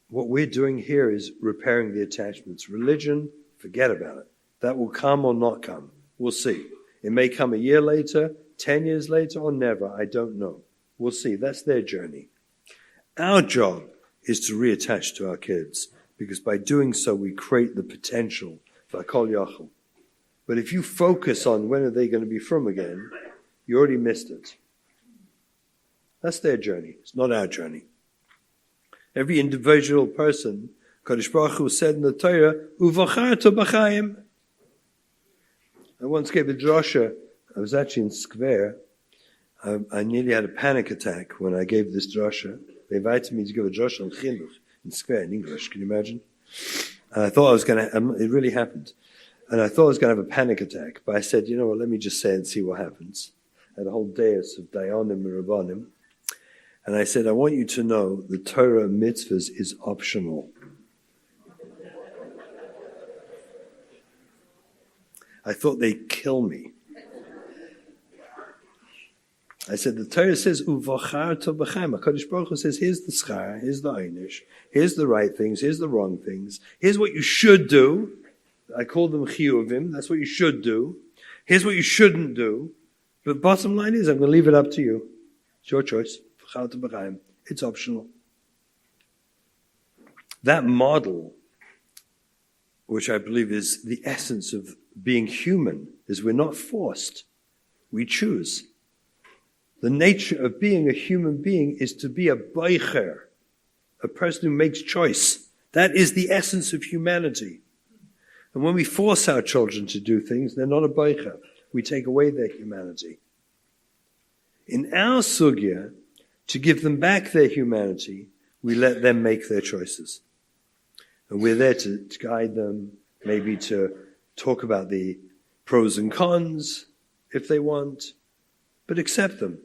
What we're doing here is repairing the attachments. Religion, forget about it. That will come or not come. We'll see. It may come a year later, 10 years later, or never. I don't know. We'll see. That's their journey. Our job is to reattach to our kids, because by doing so, we create the potential for Kol Yachol. But if you focus on when are they going to be from again, you already missed it. That's their journey. It's not our journey. Every individual person, Kadosh Baruch Hu said in the Torah, "Uvacharto b'chaim." I once gave a drasha. I was actually in Skver. I nearly had a panic attack when I gave this drasha. They invited me to give a drasha on Chinuch in Skver in English. Can you imagine? And I thought I was going to. It really happened. And I thought I was going to have a panic attack. But I said, you know what? Let me just say and see what happens. I had a whole dais of Dayanim and Rabbanim. And I said, I want you to know the Torah mitzvahs is optional. I thought they'd kill me. I said, the Torah says, Uvacharto b'chaim. HaKadosh Baruch Hu says, here's the schar, here's the einish, here's the right things, here's the wrong things, here's what you should do. I call them chiyuvim, that's what you should do. Here's what you shouldn't do. But bottom line is, I'm going to leave it up to you. It's your choice. It's optional. That model, which I believe is the essence of being human, is we're not forced. We choose. The nature of being a human being is to be a beicher, a person who makes choice. That is the essence of humanity. And when we force our children to do things, they're not a beicher. We take away their humanity. In our sugya, to give them back their humanity, we let them make their choices. And we're there to guide them, maybe to talk about the pros and cons, if they want, but accept them.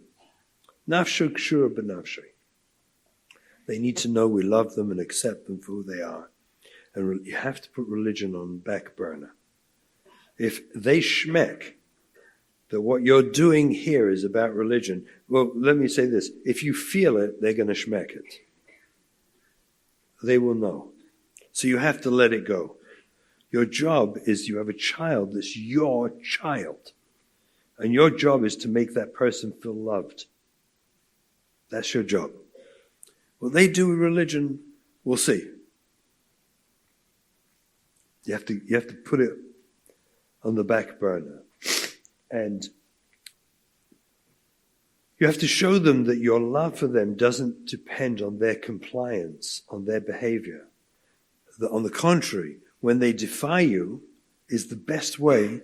Nafshu kshura b'nafshi. They need to know we love them and accept them for who they are. And you have to put religion on back burner. If they shmek that what you're doing here is about religion, well, let me say this. If you feel it, they're going to shmek it. They will know. So you have to let it go. Your job is you have a child that's your child. And your job is to make that person feel loved. That's your job. What they do with religion, we'll see. You have to put it on the back burner. And you have to show them that your love for them doesn't depend on their compliance, on their behavior. That on the contrary, when they defy you, is the best way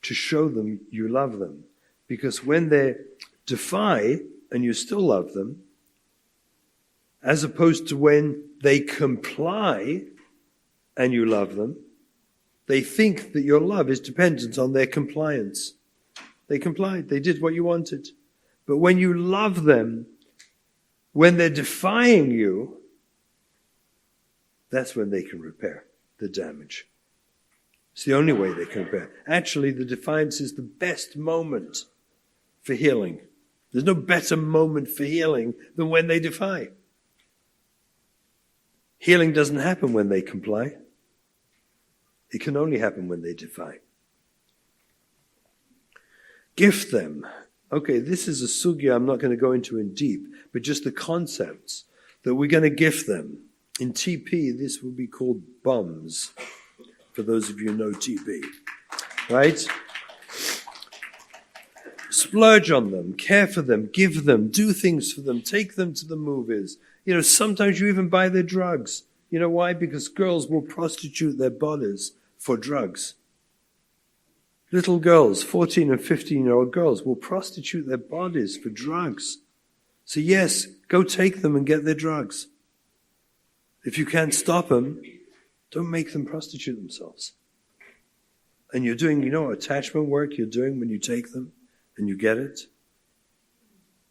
to show them you love them. Because when they defy and you still love them, as opposed to when they comply and you love them, they think that your love is dependent on their compliance. They complied. They did what you wanted. But when you love them, when they're defying you, that's when they can repair the damage. It's the only way they can repair. Actually, the defiance is the best moment for healing. There's no better moment for healing than when they defy. Healing doesn't happen when they comply. It can only happen when they defy. Gift them. Okay, this is a sugya I'm not going to go into in deep, but just the concepts that we're going to gift them. In TP, this will be called bums, for those of you who know TP. Right? Splurge on them, care for them, give them, do things for them, take them to the movies. You know, sometimes you even buy their drugs. You know why? Because girls will prostitute their bodies for drugs. Little girls, 14 and 15-year-old girls, will prostitute their bodies for drugs. So yes, go take them and get their drugs. If you can't stop them, don't make them prostitute themselves. And you're doing, attachment work you're doing when you take them and you get it.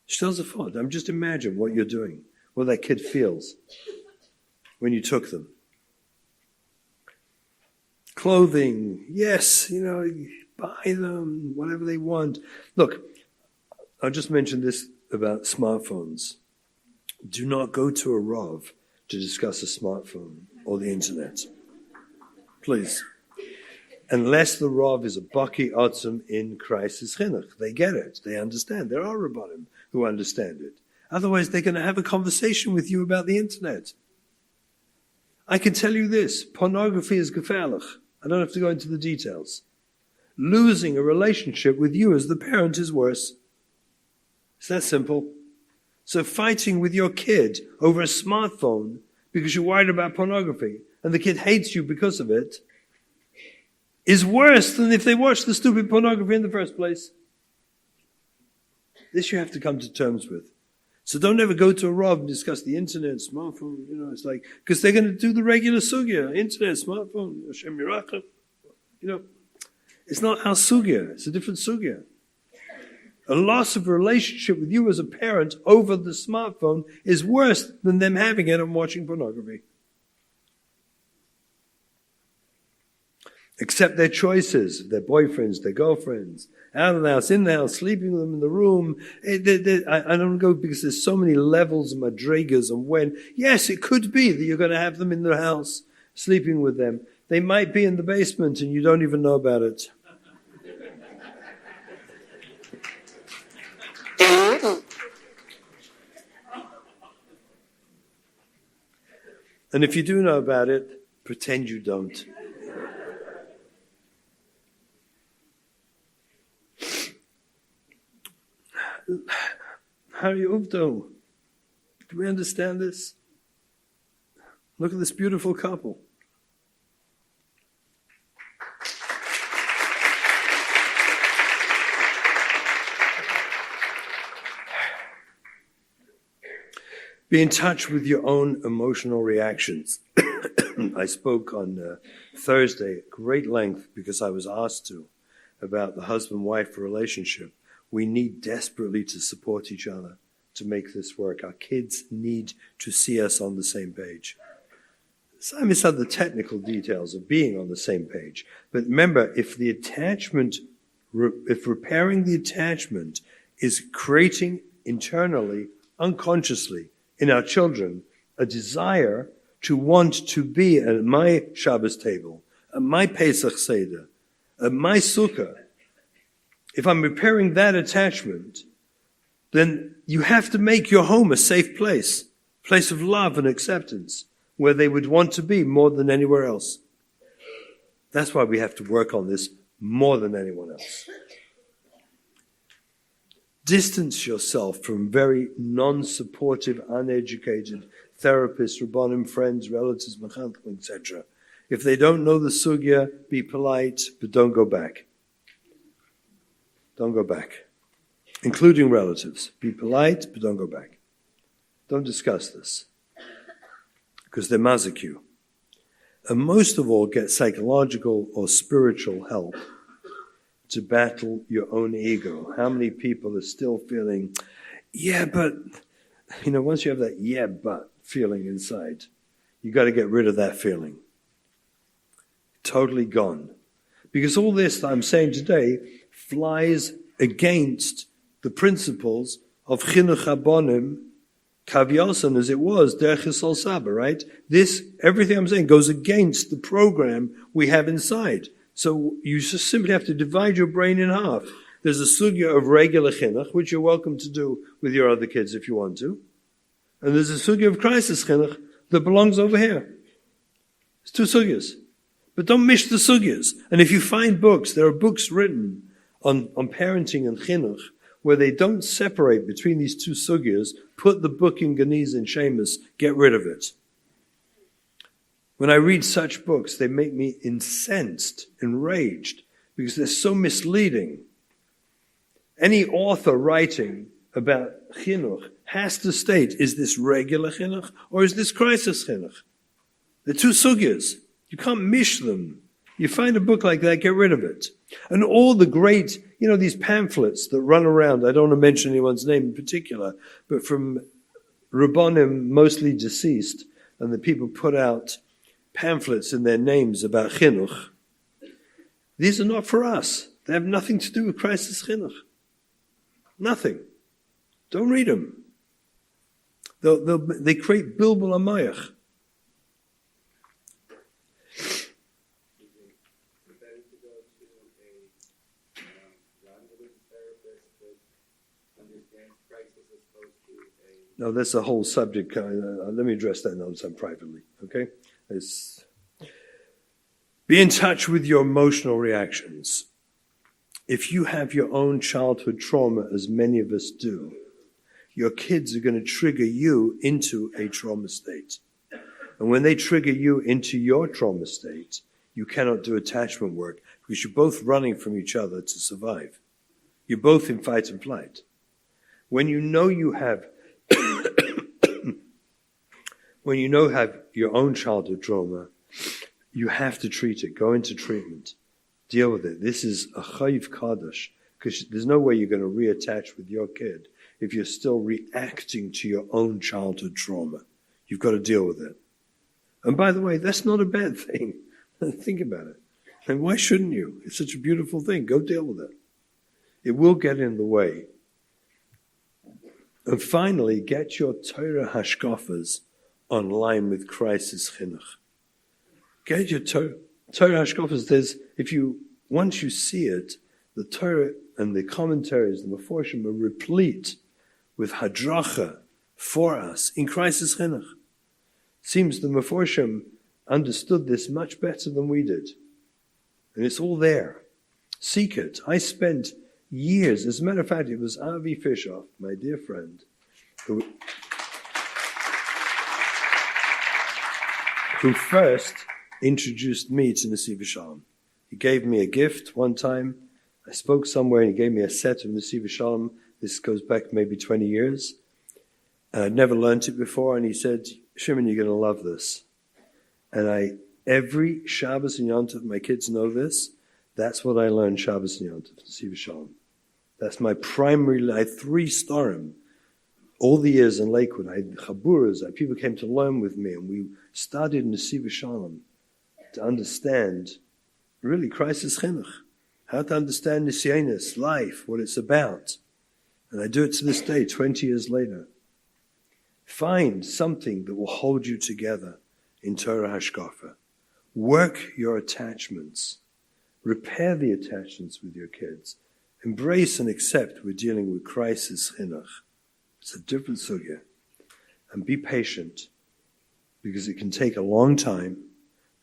Shtel's a fault. Just imagine what you're doing, what that kid feels when you took them. Clothing, yes, buy them, whatever they want. Look, I'll just mention this about smartphones. Do not go to a Rav to discuss a smartphone or the internet. Please. Unless the Rav is a Baki Otzim in crisis chinuch. They get it. They understand. There are Rabbanim who understand it. Otherwise, they're going to have a conversation with you about the internet. I can tell you this, pornography is gefährlich. I don't have to go into the details. Losing a relationship with you as the parent is worse. It's that simple. So fighting with your kid over a smartphone because you're worried about pornography and the kid hates you because of it is worse than if they watched the stupid pornography in the first place. This you have to come to terms with. So don't ever go to a Rav and discuss the internet, smartphone, it's like, because they're going to do the regular sugya, internet, smartphone, Hashem Yirachim. It's not our sugya, it's a different sugya. A loss of a relationship with you as a parent over the smartphone is worse than them having it and watching pornography. Accept their choices, their boyfriends, their girlfriends, out of the house, in the house, sleeping with them in the room. I don't go because there's so many levels and madrigas and when. Yes, it could be that you're going to have them in the house, sleeping with them. They might be in the basement and you don't even know about it. And if you do know about it, pretend you don't. Harry Uvdo, do we understand this? Look at this beautiful couple. Be in touch with your own emotional reactions. I spoke on Thursday at great length because I was asked to about the husband-wife relationship. We need desperately to support each other to make this work. Our kids need to see us on the same page. So I miss out the technical details of being on the same page. But remember, if repairing the attachment is creating internally, unconsciously, in our children, a desire to want to be at my Shabbos table, at my Pesach Seder, at my Sukkah. If I'm repairing that attachment, then you have to make your home a safe place of love and acceptance, where they would want to be more than anywhere else. That's why we have to work on this more than anyone else. Distance yourself from very non-supportive, uneducated therapists, rabbanim, friends, relatives, mechanchim, etc. If they don't know the sugya, be polite, but don't go back. Don't go back. Including relatives. Be polite, but don't go back. Don't discuss this. Because they're mazik you. And most of all, get psychological or spiritual help to battle your own ego. How many people are still feeling, yeah, but, once you have that yeah, but feeling inside, you got to get rid of that feeling. Totally gone. Because all this that I'm saying today flies against the principles of chinuch habonim, kavyasan as it was, derech yisrael saba, right? This, everything I'm saying goes against the program we have inside. So you just simply have to divide your brain in half. There's a sugya of regular chinuch, which you're welcome to do with your other kids if you want to. And there's a sugya of crisis chinuch that belongs over here. It's two sugyas. But don't mish the sugyas. And if you find books, there are books written on parenting and chinuch where they don't separate between these two sugyas, put the book in Geniz and Seamus, get rid of it. When I read such books, they make me incensed, enraged, because they're so misleading. Any author writing about chinuch has to state, is this regular chinuch or is this crisis chinuch? They're two sugyas. You can't mish them. You find a book like that, get rid of it. And all the great, these pamphlets that run around, I don't want to mention anyone's name in particular, but from Rabbanim, mostly deceased, and the people put out pamphlets in their names about chinuch. These are not for us. They have nothing to do with crisis chinuch. Nothing. Don't read them. They create bilbul amayach. No, that's a whole subject. Let me address that another time privately, okay? Be in touch with your emotional reactions. If you have your own childhood trauma, as many of us do, your kids are going to trigger you into a trauma state. And when they trigger you into your trauma state, you cannot do attachment work because you're both running from each other to survive. You're both in fight and flight. When you know you have have your own childhood trauma, you have to treat it. Go into treatment. Deal with it. This is a chayiv kadosh, because there's no way you're going to reattach with your kid if you're still reacting to your own childhood trauma. You've got to deal with it. And by the way, that's not a bad thing. Think about it. And why shouldn't you? It's such a beautiful thing. Go deal with it. It will get in the way. And finally, get your Torah hashkafas online with crisis chinuch. Get your Torah hashkafas. Once you see it, the Torah and the commentaries, the Meforshim, are replete with hadracha for us in crisis chinuch. Seems the Meforshim understood this much better than we did. And it's all there. Seek it. I spent years, as a matter of fact, it was Avi Fishoff, my dear friend, who first introduced me to Nesiv Shalom. He gave me a gift one time. I spoke somewhere and he gave me a set of Nesiv Shalom. This goes back maybe 20 years. And I'd never learned it before. And he said, Shimon, you're going to love this. And every Shabbos and Yom Tov, my kids know this, that's what I learned Shabbos and Yom Tov, Nesiv Shalom. That's my primary, I had 3 storim. All the years in Lakewood, I had chaburas, people came to learn with me, and we studied Nesiv Shalom to understand, really, crisis chinuch, how to understand Nisyanis, life, what it's about. And I do it to this day, 20 years later. Find something that will hold you together in Torah Hashkafa. Work your attachments. Repair the attachments with your kids. Embrace and accept we're dealing with crisis chinuch. It's a different sugya. And be patient, because it can take a long time,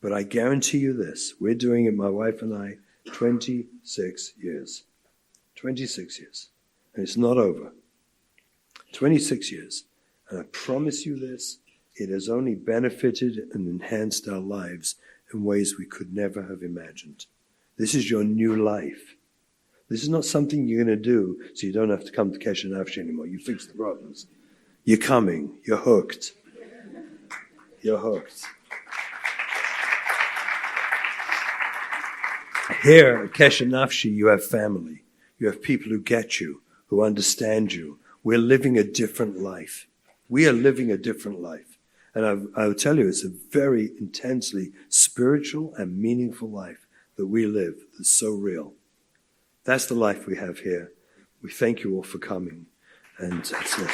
but I guarantee you this, we're doing it, my wife and I, 26 years. 26 years. And it's not over. 26 years. And I promise you this, it has only benefited and enhanced our lives in ways we could never have imagined. This is your new life. This is not something you're going to do so you don't have to come to Kesher Nafshi anymore. You fix the problems. You're coming. You're hooked. You're hooked. Here at Kesher Nafshi, you have family. You have people who get you, who understand you. We're living a different life. We are living a different life. And I will tell you, it's a very intensely spiritual and meaningful life that we live that's so real. That's the life we have here. We thank you all for coming. And that's it.